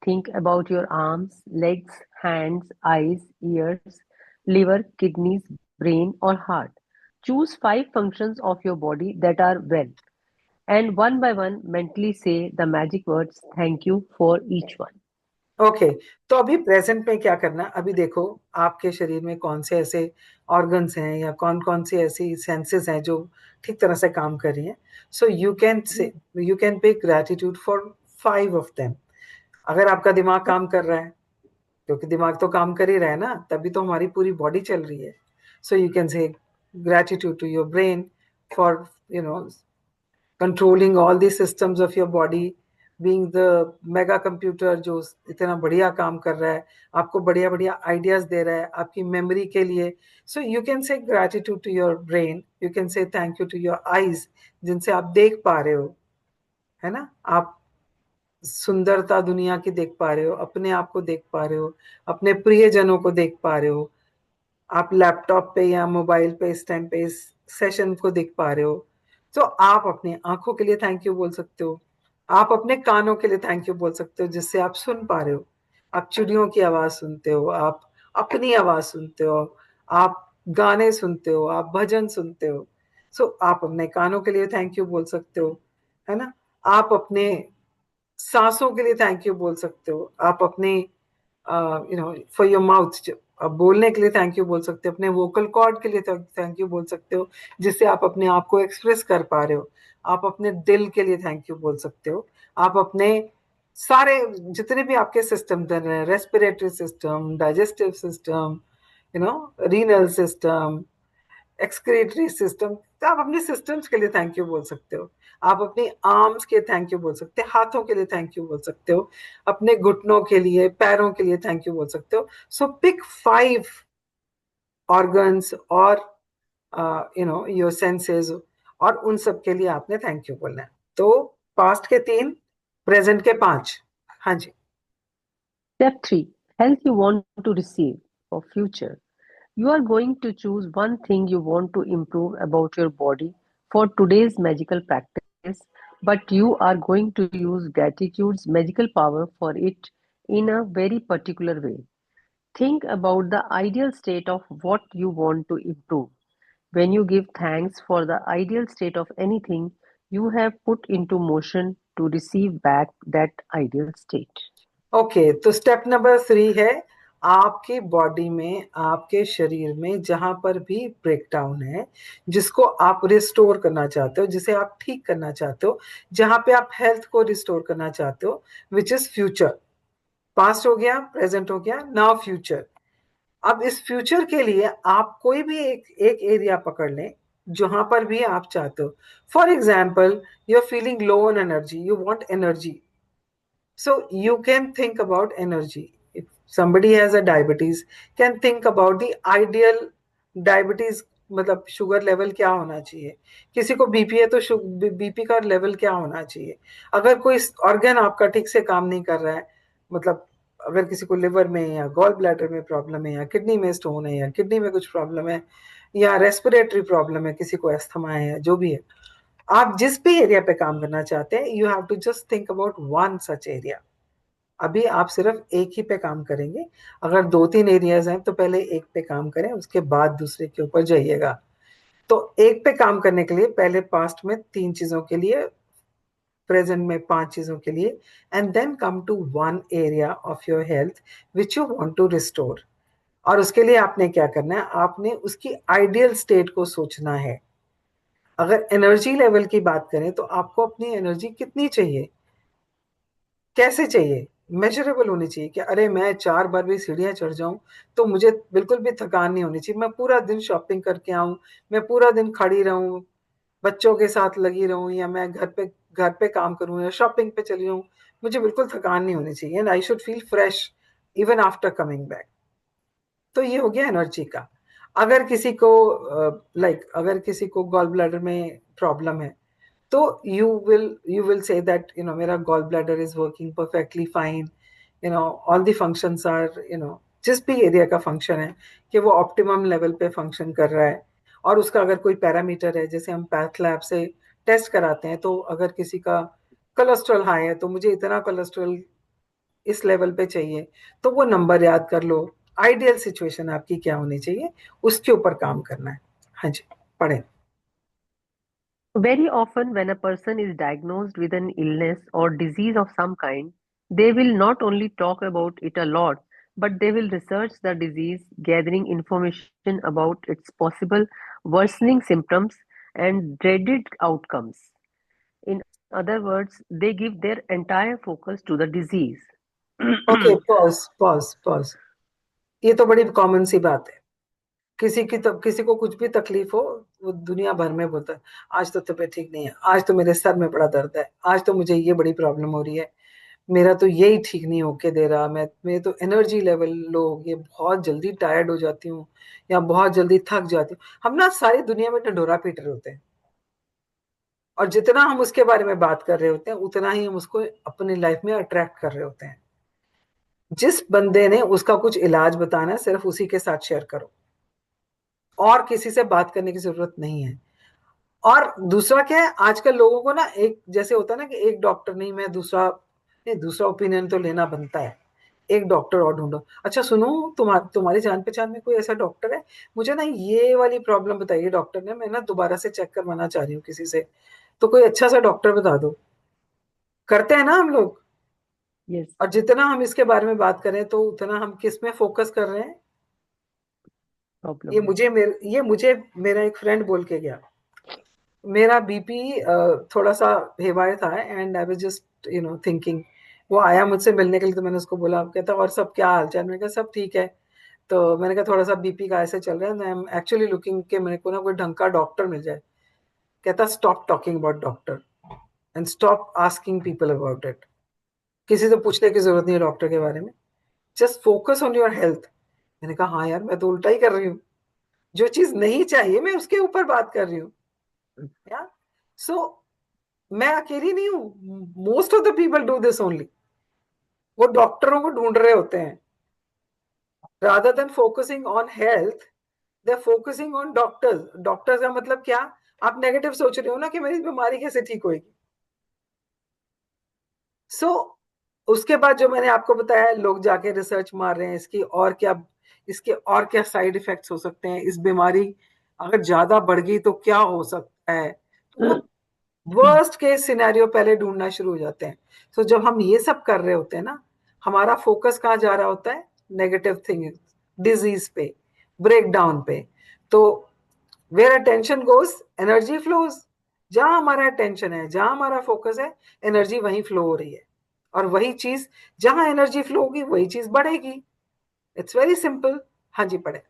Think about your arms, legs, hands, eyes, ears, liver, kidneys, brain, or heart. Choose 5 functions of your body that are well, and one by one mentally say the magic words thank you for each one. Okay, तो अभी present में क्या करना. अभी देखो आपके शरीर में कौन से ऐसे ऑर्गन्स हैं, या कौन कौन सी ऐसी सेंसेस हैं जो ठीक तरह से काम कर रही हैं. सो you can pay gratitude for 5 of them. अगर आपका दिमाग काम कर रहा है, क्योंकि दिमाग तो काम कर ही रहा है ना, तभी तो हमारी पूरी बॉडी चल रही है. So you can say gratitude to your brain for you know controlling all the systems of your body, being the mega computer जो इतना बढ़िया काम कर रहा है, आपको बढ़िया बढ़िया आइडियाज दे रहा है आपकी मेमोरी के लिए. So you can say gratitude to your brain. You can say thank you to your eyes, जिनसे आप देख पा रहे हो, है ना. आप सुंदरता दुनिया की देख पा रहे हो, अपने आप को देख पा रहे हो, अपने प्रियजनों को देख पा रहे हो. आप लैपटॉप पे या मोबाइल पे इस टाइम पे इस सेशन को देख पा रहे हो. तो आप अपनी आंखों के लिए थैंक यू बोल सकते हो. आप अपने कानों के लिए थैंक यू बोल सकते हो, जिससे आप सुन पा रहे हो. आप चिड़ियों की आवाज सुनते हो, आप अपनी आवाज सुनते हो, आप गाने सुनते हो, आप भजन सुनते हो। सो आप अपने कानों के लिए थैंक यू बोल सकते हो, है ना। आप अपने सांसों के लिए थैंक यू बोल सकते हो, आप अपने फॉर योर माउथ, आप बोलने के लिए थैंक यू बोल सकते हो, अपने वोकल कॉर्ड के लिए थैंक यू बोल सकते हो, जिससे आप अपने आप को एक्सप्रेस कर पा रहे हो। आप अपने दिल के लिए थैंक यू बोल सकते हो। आप अपने सारे जितने भी आपके सिस्टम हैं, respiratory system, digestive system, renal system, excretory system, तो आप अपने सिस्टम्स के लिए थैंक यू बोल सकते हो। आप अपनी आर्म्स के थैंक यू बोल सकते हो, हाथों के लिए थैंक यू बोल सकते हो, अपने घुटनों के लिए, पैरों के लिए थैंक यू बोल सकते हो। सो पिक 5 ऑर्गन्स और योर सेंसेस, और उन सब के लिए आपने थैंक यू बोलना है। तो पास्ट के 3, प्रेजेंट के 5। हाँ जी। Step 3. Health you want to receive for future. You are going to choose one thing you want to improve about your body for today's magical practice, but you are going to use gratitude's magical power for it in a very particular way. Think about the ideal state of what you want to improve. When you give thanks for the ideal state of anything, you have put into motion to receive back that ideal state. Okay, तो step number 3 है, आपके body में, आपके शरीर में जहां पर भी ब्रेकडाउन है, जिसको आप रिस्टोर करना चाहते हो, जिसे आप ठीक करना चाहते हो, जहां पे आप हेल्थ को रिस्टोर करना चाहते हो, विच इज फ्यूचर। पास्ट हो गया, प्रेजेंट हो गया, नाउ फ्यूचर। अब इस फ्यूचर के लिए आप कोई भी एक एरिया पकड़ लें जहां पर भी आप चाहते हो। For example, you are feeling low on energy, you want energy, so you can think about energy. If somebody has a diabetes, can think about the ideal diabetes, मतलब शुगर लेवल क्या होना चाहिए। किसी को बीपी है तो BP का level क्या होना चाहिए। अगर कोई ऑर्गन आपका ठीक से काम नहीं कर रहा है, मतलब अगर किसी को लिवर में या गॉल ब्लैडर में प्रॉब्लम है, या किडनी में स्टोन है, या किडनी में कुछ प्रॉब्लम है, या रेस्पिरेटरी प्रॉब्लम है, किसी को अस्थमा है, जो भी है, आप जिस भी एरिया पे काम करना चाहते हैं, you have to just think about one such area. अभी आप सिर्फ एक ही पे काम करेंगे। अगर 2-3 एरियाज हैं तो पहले एक पे काम करें, उसके बाद दूसरे के ऊपर जाइएगा। तो एक पे काम करने के लिए पहले पास्ट में 3 चीजों के लिए, प्रेजेंट में 5 चीजों के लिए, and then come to one area of your health which you want to restore. और उसके लिए आपने क्या करना है, आपने उसकी आइडियल स्टेट को सोचना है। अगर एनर्जी लेवल की बात करें तो आपको अपनी एनर्जी कितनी चाहिए, कैसे चाहिए, मेजरेबल होनी चाहिए कि अरे मैं 4 बार भी सीढ़ियां चढ़ जाऊं तो मुझे बिल्कुल भी थकान नहीं होनी चाहिए, मैं पूरा दिन शॉपिंग करके आऊं, मैं पूरा दिन खड़ी रहूं, बच्चों के साथ लगी रहूं, या मैं घर पे काम करूं, या शॉपिंग पे चली जाऊं, मुझे बिल्कुल थकान नहीं होनी चाहिए, and I should feel fresh even after coming back. तो ये हो गया एनर्जी का। अगर किसी को अगर किसी को गॉल ब्लैडर में प्रॉब्लम है, तो you will say that मेरा gall bladder is working perfectly fine, all the functions are, जिस भी एरिया का फंक्शन है कि वो ऑप्टिमम लेवल पे फंक्शन कर रहा है। और उसका अगर कोई पैरामीटर है, जैसे हम पैथ लैब से टेस्ट कराते हैं, तो अगर किसी का कोलेस्ट्रॉल हाई है तो मुझे इतना कोलेस्ट्रॉल इस लेवल पे चाहिए, तो वो नंबर याद कर लो। आइडियल सिचुएशन आपकी क्या होनी चाहिए, उसके ऊपर काम करना है। हाँ जी, पढ़े। Very often, when a person is diagnosed with an illness or disease of some kind, they will not only talk about it a lot, but they will research the disease, gathering information about its possible worsening symptoms and dreaded outcomes. In other words, they give their entire focus to the disease. Okay, pause pause pause. ये तो बड़ी common सी बात है। किसी को कुछ भी तकलीफ हो, वो दुनिया भर में बोलता है, आज तो तबीयत ठीक नहीं है, आज तो मेरे सर में बड़ा दर्द है, आज तो मुझे ये बड़ी प्रॉब्लम हो रही है, मेरा तो यही ठीक नहीं होके दे रहा, मेरे तो एनर्जी लेवल लो हो गई, बहुत जल्दी टायर्ड हो जाती हूँ, या बहुत जल्दी थक जाती हूँ। हम ना सारी दुनिया में ढिंढोरा पीट रहे होते हैं, और जितना हम उसके बारे में बात कर रहे होते हैं, उतना ही हम उसको अपनी लाइफ में अट्रैक्ट कर रहे होते हैं। जिस बंदे ने उसका कुछ इलाज बताना है, सिर्फ उसी के साथ शेयर करो, और किसी से बात करने की जरूरत नहीं है। और दूसरा क्या है, आजकल लोगों को ना, एक जैसे होता है ना कि एक डॉक्टर नहीं, मैं दूसरा नहीं, दूसरा ओपिनियन तो लेना बनता है। एक डॉक्टर और ढूंढो। अच्छा सुनो, तुम्हारी जान पहचान में कोई ऐसा डॉक्टर है? मुझे ना ये वाली प्रॉब्लम बताइए डॉक्टर ने, मैं ना दोबारा से चेक करवाना चाह रही हूँ किसी से, तो कोई अच्छा सा डॉक्टर बता दो। करते हैं ना हम लोग। Yes, और जितना हम इसके बारे में बात करें तो उतना हम किस में फोकस कर रहे हैं। problem. ये मुझे मेरा एक फ्रेंड बोल के गया। मेरा बीपी थोड़ा सा हेवाय था, and I was just thinking. वो आया मुझसे मिलने के लिए, तो मैंने उसको बोला, कहता और सब क्या हाल चाल? मैंने कहा सब ठीक है। तो मैंने कहा थोड़ा सा बीपी का ऐसे चल रहा है, आई एम एक्चुअली लुकिंग कि मेरे को ना कोई ढंग का डॉक्टर मिल जाए। कहता stop talking about doctor and stop asking people about it. किसी से पूछने की जरूरत नहीं है डॉक्टर के बारे में, just focus on your health. मैंने कहा हाँ यार, मैं तो उल्टा ही कर रही हूँ। जो चीज नहीं चाहिए मैं उसके ऊपर बात कर रही हूँ। या सो मैं अकेली नहीं हूँ, most of the people do this only. वो डॉक्टरों को ढूंढ रहे होते हैं, rather than focusing on health they focusing on doctors. Doctors का मतलब क्या? आप नेगेटिव सोच रहे हो ना कि मेरी बीमारी कैसे ठीक होगी। सो उसके बाद जो मैंने आपको बताया, लोग जाके रिसर्च मार रहे हैं इसके और क्या साइड इफेक्ट्स हो सकते हैं, इस बीमारी अगर ज्यादा बढ़ गई तो क्या हो सकता है। तो वो वर्स्ट केस सिनेरियो पहले ढूंढना शुरू हो जाते हैं। तो जब हम ये सब कर रहे होते हैं ना, हमारा फोकस कहाँ जा रहा होता है? नेगेटिव थिंग, डिजीज पे, ब्रेक डाउन पे। तो where attention goes energy flows. जहां हमारा अटेंशन है, जहां हमारा फोकस है, एनर्जी वहीं फ्लो हो रही है। और वही चीज, जहां एनर्जी फ्लो होगी वही चीज बढ़ेगी। It's very simple. हाँ जी, पढ़े।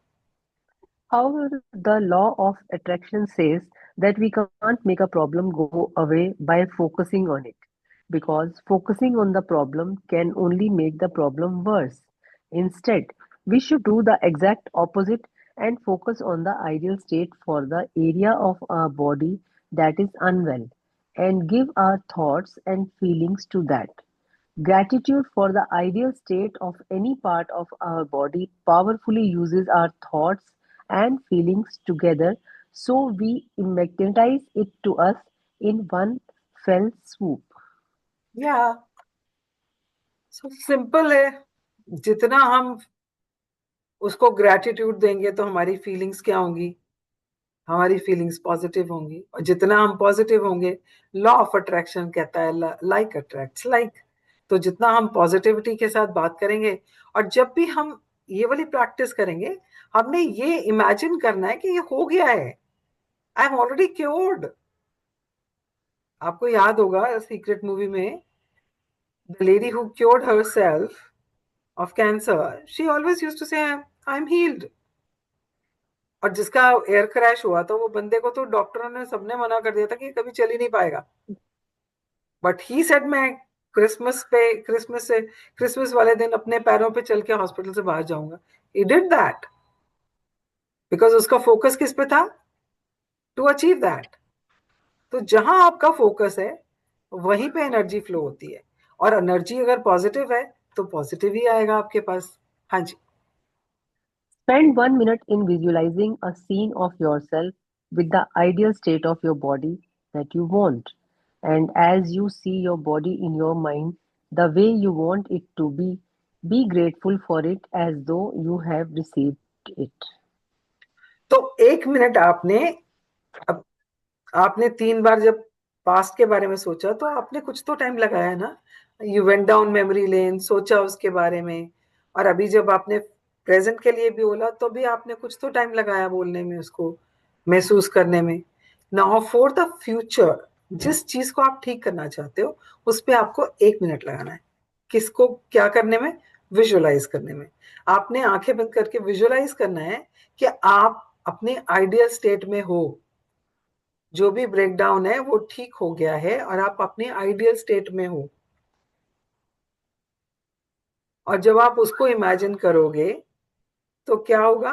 However, the law of attraction says that we can't make a problem go away by focusing on it, because focusing on the problem can only make the problem worse. Instead, we should do the exact opposite and focus on the ideal state for the area of our body that is unwell, and give our thoughts and feelings to that. Gratitude for the ideal state of any part of our body powerfully uses our thoughts and feelings together, so we magnetize it to us in one fell swoop. या simple है। जितना हम उसको gratitude देंगे तो हमारी feelings क्या होंगी? हमारी फीलिंग्स पॉजिटिव होंगी, और जितना हम पॉजिटिव होंगे, लॉ ऑफ अट्रैक्शन कहता है लाइक अट्रैक्ट्स लाइक। तो जितना हम पॉजिटिविटी के साथ बात करेंगे, और जब भी हम ये वाली प्रैक्टिस करेंगे, हमने ये इमेजिन करना है कि ये हो गया है, आई एम ऑलरेडी क्योर्ड। आपको याद होगा सीक्रेट मूवी में, the lady who cured herself of cancer, she always used to say I M heeled. और जिसका एयर क्रैश हुआ था, वो बंदे को तो डॉक्टरों ने सबने मना कर दिया था कि कभी चल ही नहीं पाएगा। बट ही सेड मैं क्रिसमस वाले दिन अपने पैरों पे चल के हॉस्पिटल से बाहर जाऊंगा। ही डिड दैट बिकॉज उसका फोकस किस पे था? To achieve that. तो जहां आपका फोकस है, वहीं पे एनर्जी फ्लो होती है। और एनर्जी अगर पॉजिटिव है तो पॉजिटिव ही आएगा आपके पास। हाँ जी। Spend 1 minute in visualizing a scene of yourself with the ideal state of your body that you want. And as you see your body in your mind the way you want it to be grateful for it as though you have received it. तो 1 minute आपने, अब आपने 3 बार जब past के बारे में सोचा, तो आपने कुछ तो टाइम लगाया ना। You went down memory lane, सोचा उसके बारे में। और अभी जब आपने प्रेजेंट के लिए भी बोला, तो भी आपने कुछ तो टाइम लगाया बोलने में, उसको महसूस करने में। नाउ फॉर द फ्यूचर, जिस चीज को आप ठीक करना चाहते हो, उस पर आपको 1 मिनट लगाना है। किसको क्या करने में? विजुअलाइज करने में। आपने आंखें बंद करके विजुअलाइज करना है कि आप अपने आइडियल स्टेट में हो। जो भी ब्रेकडाउन है वो ठीक हो गया है, और आप अपने आइडियल स्टेट में हो। और जब आप उसको इमेजिन करोगे, तो क्या होगा?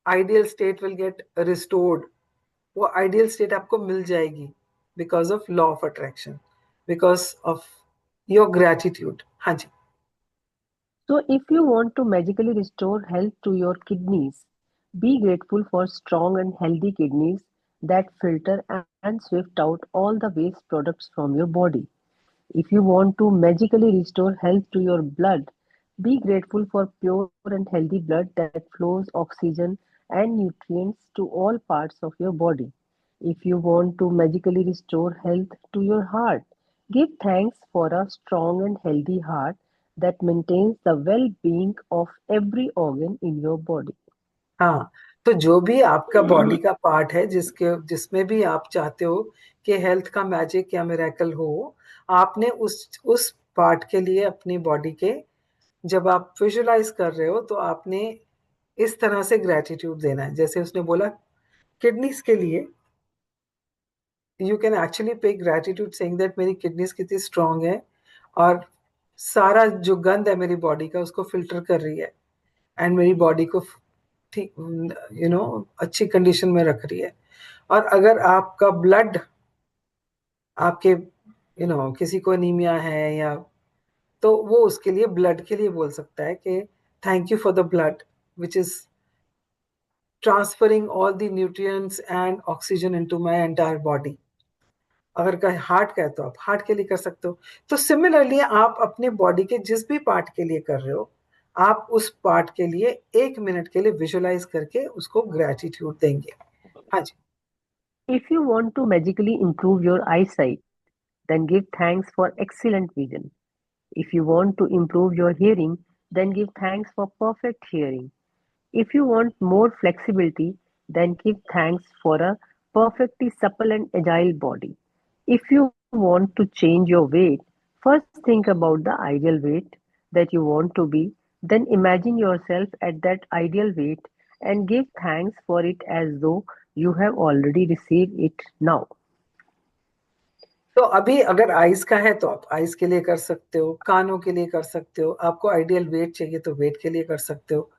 Ideal state will get restored. वो आइडियल स्टेट आपको मिल जाएगी, because of law of attraction, because of your gratitude. हाँ जी। So, if you want to magically restore health to your kidneys, be grateful for strong and healthy kidneys that filter and swift out all the waste products from your body. If you want to magically restore health to your blood, Be grateful for pure and healthy blood that flows oxygen and nutrients to all parts of your body. If you want to magically restore health to your heart, give thanks for a strong and healthy heart that maintains the well being of every organ in your body. हाँ, तो जो भी आपका body का part है जिसमें भी आप चाहते हो कि हेल्थ का मैजिक या मिरेकल हो, आपने उस पार्ट के लिए अपनी बॉडी के, जब आप विजुलाइज कर रहे हो तो आपने इस तरह से ग्रेटिट्यूड देना है। जैसे उसने बोला किडनीज के लिए, यू कैन एक्चुअली पे ग्रेटिट्यूड सेइंग दैट मेरी किडनीज कितनी स्ट्रांग है और सारा जो गंद है मेरी बॉडी का उसको फिल्टर कर रही है एंड मेरी बॉडी को ठीक अच्छी कंडीशन में रख रही है। और अगर आपका ब्लड, आपके किसी को एनीमिया है या, तो वो उसके लिए ब्लड के लिए बोल सकता है कि thank you for the blood which is transferring all the nutrients and oxygen into my entire body. अगर का हार्ट का है तो आप हार्ट के लिए कर सकते हो। तो सिमिलरली आप अपने बॉडी के जिस भी पार्ट के लिए कर रहे हो, आप उस पार्ट के लिए 1 मिनट के लिए विजुलाइज करके उसको ग्रेटिट्यूड देंगे। हाँ जी। If you want to magically improve your eyesight, then give thanks for excellent vision. If you want to improve your hearing, then give thanks for perfect hearing. If you want more flexibility, then give thanks for a perfectly supple and agile body. If you want to change your weight, first think about the ideal weight that you want to be, then imagine yourself at that ideal weight and give thanks for it as though you have already received it now. तो अभी अगर eyes का है तो आप eyes के लिए कर सकते हो, कानों के लिए कर सकते हो, आपको आइडियल वेट चाहिए तो वेट के लिए कर सकते हो।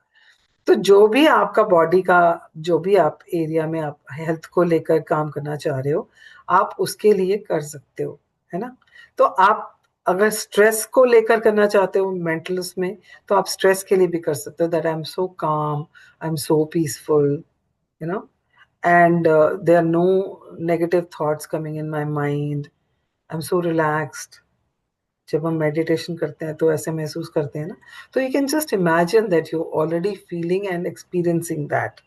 तो जो भी आपका बॉडी का, जो भी आप एरिया में आप हेल्थ को लेकर काम करना चाह रहे हो, आप उसके लिए कर सकते हो, है ना। तो आप अगर स्ट्रेस को लेकर करना चाहते हो मेंटल उसमें, तो आप स्ट्रेस के लिए भी कर सकते हो, that I am so calm, I am so peaceful, you know, and there are no negative thoughts coming in my mind, I am so relaxed. जब हम मेडिटेशन करते हैं तो ऐसे महसूस करते हैं ना। तो you can just imagine that you already feeling and experiencing that.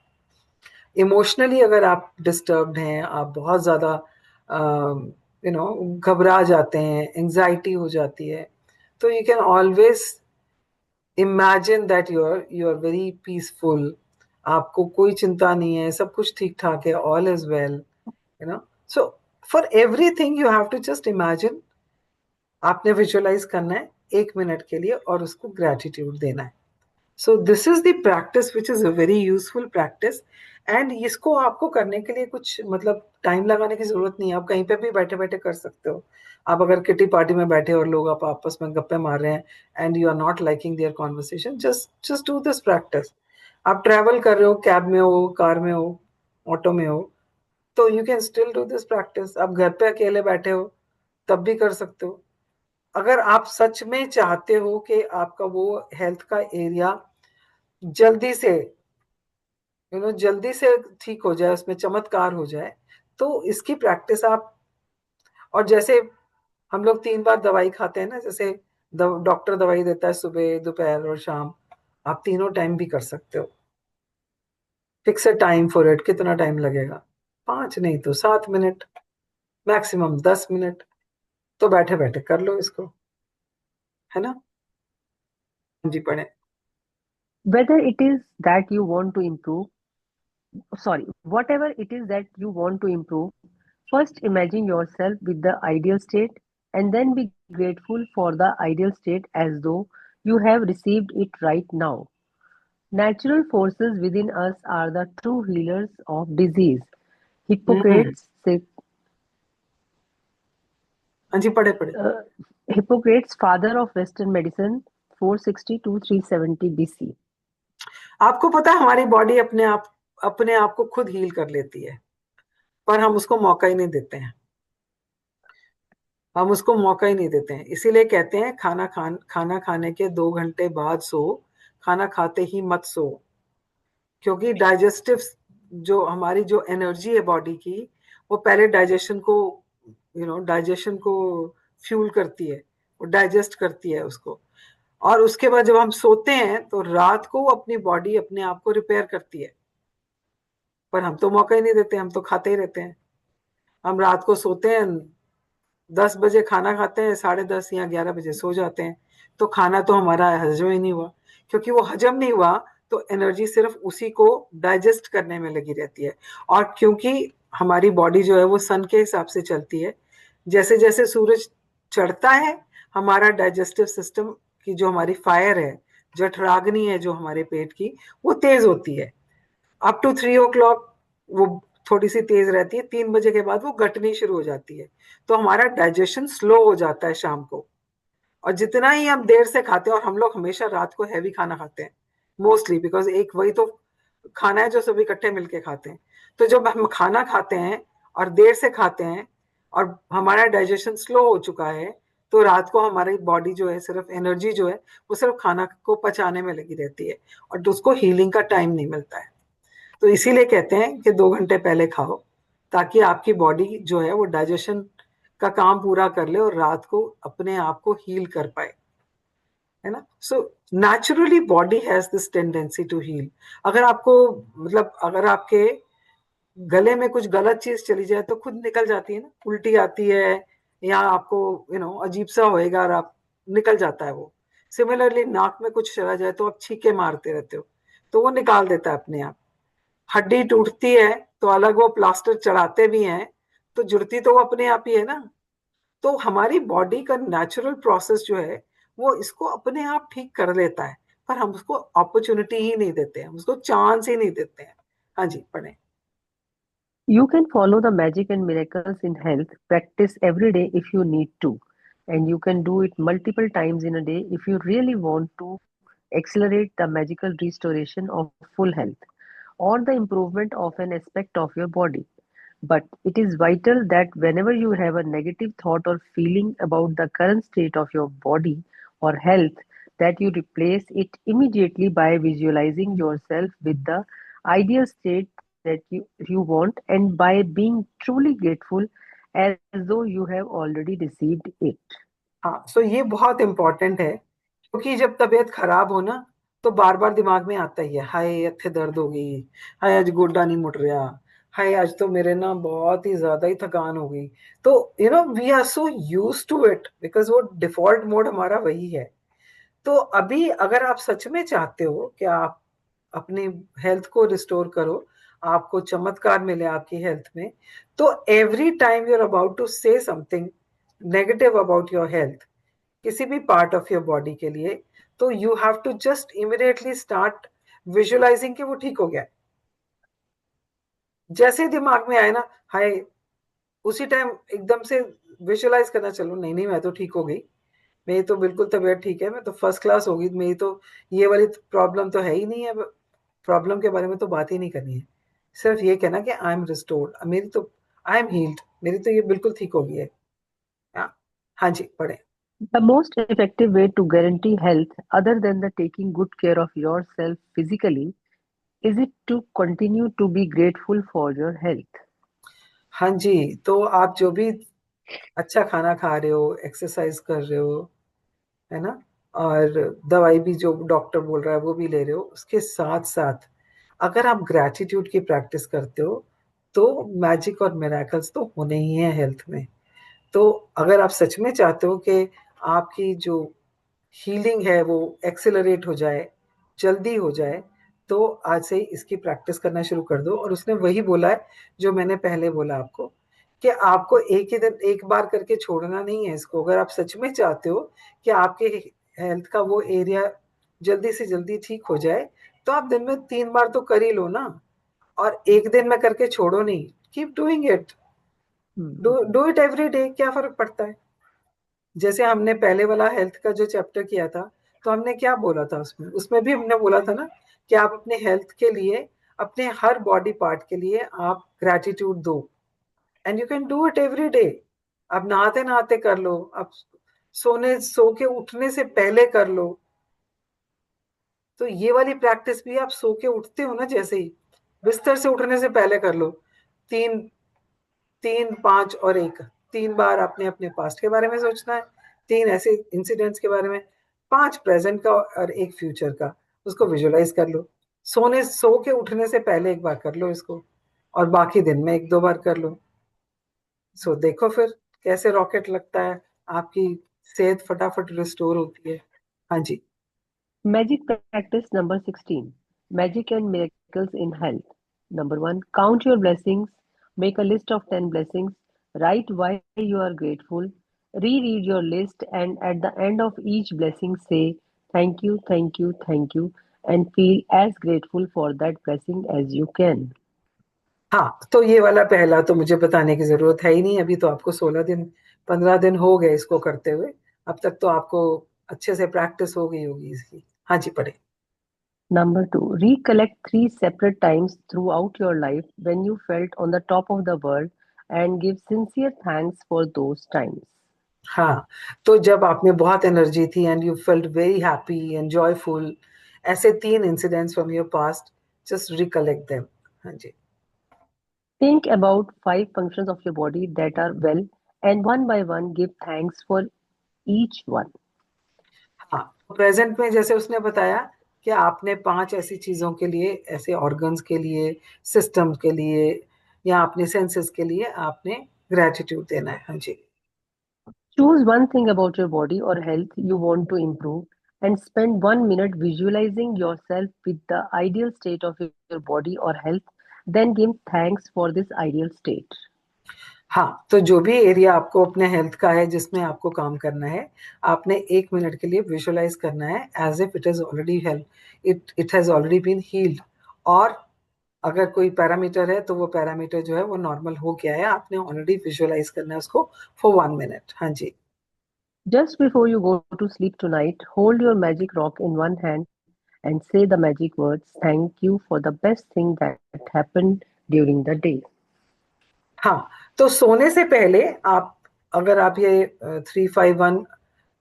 Emotionally अगर आप डिस्टर्ब्ड हैं, आप बहुत ज़्यादा घबरा जाते हैं, एंजाइटी हो जाती है, तो you can always imagine that you are very peaceful, आपको कोई चिंता नहीं है, सब कुछ ठीक ठाक है, all is well, you know. So for everything you have to just imagine, आपने विजुअलाइज करना है 1 मिनट के लिए और उसको ग्रेटिट्यूड देना है। So this is the practice which is a very useful practice. And इसको आपको करने के लिए कुछ मतलब टाइम लगाने की जरूरत नहीं है, आप कहीं पे भी बैठे बैठे कर सकते हो। आप अगर किटी पार्टी में बैठे और लोग आप आपस में गप्पे मार रहे हैं and you are not liking their conversation, just just do this practice. आप ट्रैवल कर रहे हो, कैब में हो, कार में हो, ऑटो में हो, तो you can still do this practice. आप घर पे अकेले बैठे हो तब भी कर सकते हो। अगर आप सच में चाहते हो कि आपका वो हेल्थ का एरिया जल्दी से जल्दी से ठीक हो जाए, उसमें चमत्कार हो जाए, तो इसकी प्रैक्टिस आप, और जैसे हम लोग 3 बार दवाई खाते हैं ना, जैसे डॉक्टर दवाई देता है सुबह, दोपहर और शाम, आप तीनों टाइम भी कर सकते हो। फिक्स टाइम फॉर इट, कितना टाइम लगेगा, 5 नहीं तो 7 मिनट, मैक्सिमम 10 मिनट, तो बैठे बैठे कर लो इसको, है ना। जी पढ़े। Whether it is that you want to improve, sorry, whatever it is that you want to improve, first imagine yourself with the ideal state and then be grateful for the ideal state as though you have received it right now. Natural forces within us are the true healers of disease. Hmm. Hippocrates, हाँ जी, पढ़े पढ़े। uh, Hippocrates, father of Western medicine, 460 to 370 BC. आपको पता है हमारी body अपने आप को खुद हील कर लेती है, पर हम उसको मौका ही नहीं देते हैं। हम उसको मौका ही नहीं देते हैं, इसीलिए कहते हैं खाना खाने के 2 घंटे बाद सो, खाना खाते ही मत सो। क्योंकि डाइजेस्टिव, जो हमारी जो एनर्जी है बॉडी की, वो पहले डाइजेशन को फ्यूल करती है, वो डाइजेस्ट करती है उसको। और उसके बाद जब हम सोते हैं तो रात को अपनी बॉडी अपने आप को रिपेयर करती है, पर हम तो मौका ही नहीं देते, हम तो खाते ही रहते हैं। हम रात को सोते हैं, 10 बजे खाना खाते हैं, 10:30 या 11 बजे सो जाते हैं। तो खाना तो हमारा हजम ही नहीं हुआ, क्योंकि वो हजम नहीं हुआ तो एनर्जी सिर्फ उसी को डाइजेस्ट करने में लगी रहती है। और क्योंकि हमारी बॉडी जो है वो सन के हिसाब से चलती है, जैसे जैसे सूरज चढ़ता है हमारा डाइजेस्टिव सिस्टम की जो हमारी फायर है, जठराग्नि है जो हमारे पेट की, वो तेज होती है। अप टू 3 o'clock वो थोड़ी सी तेज रहती है, 3 बजे के बाद वो घटनी शुरू हो जाती है। तो हमारा डाइजेशन स्लो हो जाता है शाम को। और जितना ही हम देर से खाते हैं, और हम लोग हमेशा रात को हैवी खाना खाते हैं मोस्टली, बिकॉज एक वही तो खाना है जो सभी इकट्ठे मिलके खाते हैं। तो जब हम खाना खाते हैं और देर से खाते हैं और हमारा डाइजेशन स्लो हो चुका है, तो रात को हमारी बॉडी जो है, सिर्फ एनर्जी जो है वो सिर्फ खाना को पचाने में लगी रहती है, और उसको हीलिंग का टाइम नहीं मिलता है। तो इसीलिए कहते हैं कि 2 घंटे पहले खाओ, ताकि आपकी बॉडी जो है वो डाइजेशन का काम पूरा कर ले और रात को अपने आप को हील कर पाए, है ना। So naturally body has this tendency to heal. अगर आपको, मतलब अगर आपके गले में कुछ गलत चीज चली जाए तो खुद निकल जाती है ना, उल्टी आती है या आपको अजीब सा होएगा और आप निकल जाता है वो। सिमिलरली नाक में कुछ चला जाए तो आप छींके मारते रहते हो, तो वो निकाल देता है अपने आप। हड्डी टूटती है तो अलग वो प्लास्टर चढ़ाते भी हैं, तो जुड़ती तो वो अपने आप ही है ना। तो हमारी बॉडी का नेचुरल प्रोसेस जो है वो इसको अपने आप ठीक कर लेता है, पर हम उसको अपॉर्चुनिटी ही नहीं देते हैं, हम उसको चांस ही नहीं देते हैं। हाँ जी, पढ़े। You can follow the magic and miracles in health practice every day if you need to, and you can do it multiple times in a day if you really want to accelerate the magical restoration of full health or the improvement of an aspect of your body. But it is vital that whenever you have a negative thought or feeling about the current state of your body or health, that you replace it immediately by visualizing yourself with the ideal state that you want and by being truly grateful as though you have already received it. हाँ, सो ये बहुत important है, क्योंकि जब तबीयत खराब हो ना, तो बार बार दिमाग में आता ही है, हाय इत्थे दर्द हो गई, हाय आज गोडा नहीं मुड़ रहा, हाय आज तो मेरे ना बहुत ही ज्यादा ही थकान हो गई। तो we are so use to it, because वो डिफॉल्ट मोड हमारा वही है। तो अभी अगर आप सच में चाहते हो कि आप अपनी हेल्थ को रिस्टोर करो, आपको चमत्कार मिले आपकी हेल्थ में, तो every time you are about to say something negative about your health, किसी भी पार्ट ऑफ योर बॉडी के लिए, तो you have to just immediately start visualizing कि वो ठीक हो गया है। जैसे ही दिमाग में आए ना, हाय, उसी टाइम एकदम से विजुअलाइज करना, चलो नहीं नहीं मैं तो ठीक हो गई, मेरी तो बिल्कुल तबीयत ठीक है, मैं तो फर्स्ट क्लास होगी, मेरी तो ये वाली प्रॉब्लम तो है ही नहीं है, प्रॉब्लम के बारे में तो बात ही नहीं करनी है। सिर्फ ये कहना कि आई एम रिस्टोर्ड, मेरी तो आई एम हील्ड, मेरी तो ये बिल्कुल ठीक हो गई है। हाँ, हाँ जी, पढ़े। The most effective way to guarantee health, other than the taking good care of yourself physically, is it to continue to be grateful for your health. हाँ जी, तो आप जो भी अच्छा खाना खा रहे हो, एक्सरसाइज कर रहे हो, है ना, और दवाई भी जो डॉक्टर बोल रहा है वो भी ले रहे हो, उसके साथ साथ अगर आप ग्रैटिट्यूड की प्रैक्टिस करते हो, तो मैजिक और मिराकल्स तो होने ही हैं हेल्थ में। तो अगर आप सच में चाहते हो कि आपकी जो हीलिंग है वो एक्सेलरेट हो जाए, जल्दी हो जाए, तो आज से ही इसकी प्रैक्टिस करना शुरू कर दो। और उसने वही बोला है जो मैंने पहले बोला आपको, कि आपको एक ही दिन एक बार करके छोड़ना नहीं है इसको। अगर आप सच में चाहते हो कि आपके हेल्थ का वो एरिया जल्दी से जल्दी ठीक हो जाए, तो आप दिन में 3 बार तो कर ही लो ना, और एक दिन में करके छोड़ो नहीं, keep doing it, do Hmm. Do it every day, क्या फर्क पड़ता है। जैसे हमने पहले वाला हेल्थ का जो चैप्टर किया था, तो हमने क्या बोला था उसमें, उसमें भी हमने बोला था ना कि आप अपने हेल्थ के लिए, अपने हर बॉडी पार्ट के लिए आप ग्रैटिट्यूड दो, and you can do it every day. आप नहाते नहाते कर लो, आप सो के उठने से पहले कर लो। तो ये वाली प्रैक्टिस भी आप सो के उठते हो ना, जैसे ही बिस्तर से उठने से पहले कर लो। तीन 3, 5 और 1, 3 बार आपने अपने पास्ट के बारे में सोचना है, 3 ऐसे इंसिडेंट्स के बारे में, 5 प्रेजेंट का और एक फ्यूचर का, उसको विजुलाइज कर लो। सो के उठने से पहले एक बार कर लो इसको, और बाकी दिन में एक दो बार कर लो। सो देखो फिर कैसे रॉकेट लगता है, आपकी सेहत फटाफट रिस्टोर होती है। हाँ जी। Magic practice number 16. Magic and miracles in health. Number 1. Count your blessings. Make a list of 10 blessings. Write why you are grateful. Reread your list and at the end of each blessing say thank you, thank you, thank you and feel as grateful for that blessing as you can. हाँ, तो ये वाला पहला तो मुझे बताने की जरूरत है ही नहीं, अभी तो आपको 16 दिन 15 दिन हो गए इसको करते हुए। अब तक तो आपको अच्छे से प्रैक्टिस हो गई होगी इसकी। हाँ जी, पढ़े। Number 2. Recollect three separate times throughout your life when you felt on the top of the world and give sincere thanks for those times. हाँ, तो जब आप में बहुत एनर्जी थी and you felt very happy and joyful, ऐसे 3 incidents from your past, just recollect them. हाँ जी। Think about five functions of your body that are well and one by one give thanks for each one. हाँ, present में जैसे उसने बताया कि आपने 5 ऐसी चीजों के लिए, ऐसे ऑर्गन्स के लिए, सिस्टम के लिए, या अपने सेंसेस के लिए आपने ग्रेटिट्यूड देना है। हाँ जी। Choose one thing about your body or health you want to improve and spend 1 minute visualizing yourself with the ideal state of your body or health. Then give thanks for this ideal state. हाँ, तो जो भी area आपको अपने health का है जिसमें आपको काम करना है, आपने 1 मिनट के लिए विजुअलाइज करना है as if it is already health, it has already been healed. और अगर कोई पैरामीटर है तो वो पैरामीटर जो है वो नॉर्मल हो गया है, आपने ऑलरेडी विजुअलाइज करना है उसको फॉर 1 मिनट। हाँ जी। Just before you go to sleep tonight, hold your magic rock in one hand and say the magic words thank you for the best thing that happened during the day. हाँ, तो सोने से पहले आप, अगर आप ये 3-5-1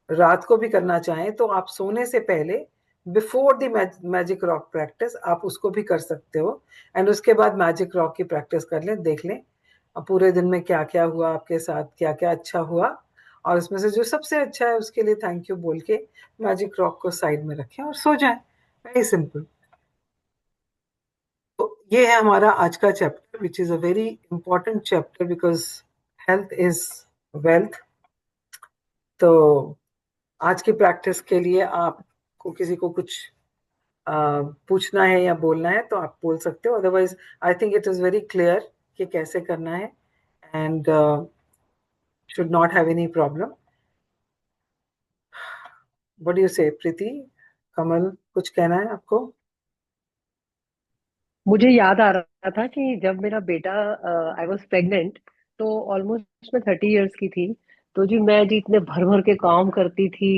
रात को भी करना चाहें तो आप सोने से पहले before the magic rock practice आप उसको भी कर सकते हो। एंड उसके बाद मैजिक रॉक की प्रैक्टिस कर लें, देख लें अब पूरे दिन में क्या क्या हुआ आपके साथ, क्या क्या अच्छा हुआ, और उसमें से जो सबसे अच्छा है उसके लिए थैंक यू बोल के मैजिक रॉक को साइड में रखें और सो जाएं। Very simple. तो ये है हमारा आज का chapter, which is a very important chapter because health is wealth. तो आज की प्रैक्टिस के लिए आपको किसी को कुछ पूछना है या बोलना है तो आप बोल सकते हो, otherwise I think it is very clear कि कैसे करना है, and should not have any problem. What do you से प्रीति, कमल, कुछ कहना है आपको? मुझे याद आ रहा था कि जब मेरा बेटा आई वॉज प्रेग्नेंट तो ऑलमोस्ट मैं 30 इयर्स की थी। तो जी मैं जी इतने भर भर के काम करती थी।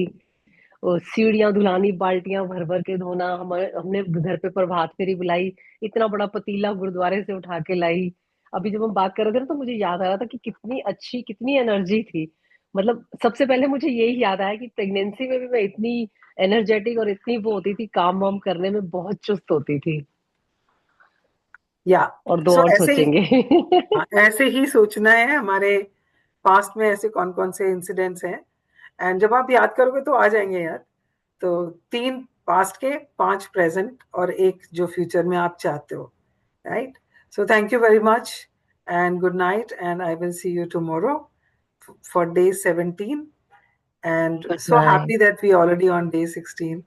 सीढ़ियां धुलानी, बाल्टियां भर भर के धोना, हमारे हमने घर पे प्रभात फेरी बुलाई, इतना बड़ा पतीला गुरुद्वारे से उठा के लाई। अभी जब हम बात कर रहे थे ना तो मुझे याद आ रहा था कि कितनी अच्छी, कितनी एनर्जी थी। मतलब सबसे पहले मुझे यही याद आया कि प्रेगनेंसी में भी मैं इतनी एनर्जेटिक और इतनी वो होती थी, काम वाम करने में बहुत चुस्त होती थी। या और दो सो और ऐसे ही, सोचेंगे। हाँ, ऐसे ही सोचना है हमारे पास्ट में ऐसे कौन कौन से इंसिडेंट्स हैं, एंड जब आप याद करोगे तो आ जाएंगे यार। तो 3 पास्ट के, 5 प्रेजेंट और एक जो फ्यूचर में आप चाहते हो, right? So thank you very much and good night, and I will see you tomorrow for day 17, and good so night. Happy that we already on day 16,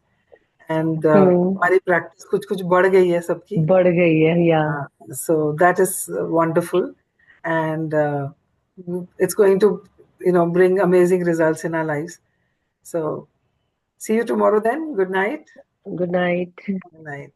and hmm. हमारी practice कुछ कुछ बढ़ गई है सबकी। बढ़ गई है या। So that is wonderful, and it's going to, bring amazing results in our lives. So see you tomorrow then. Good night. Good night. Good night.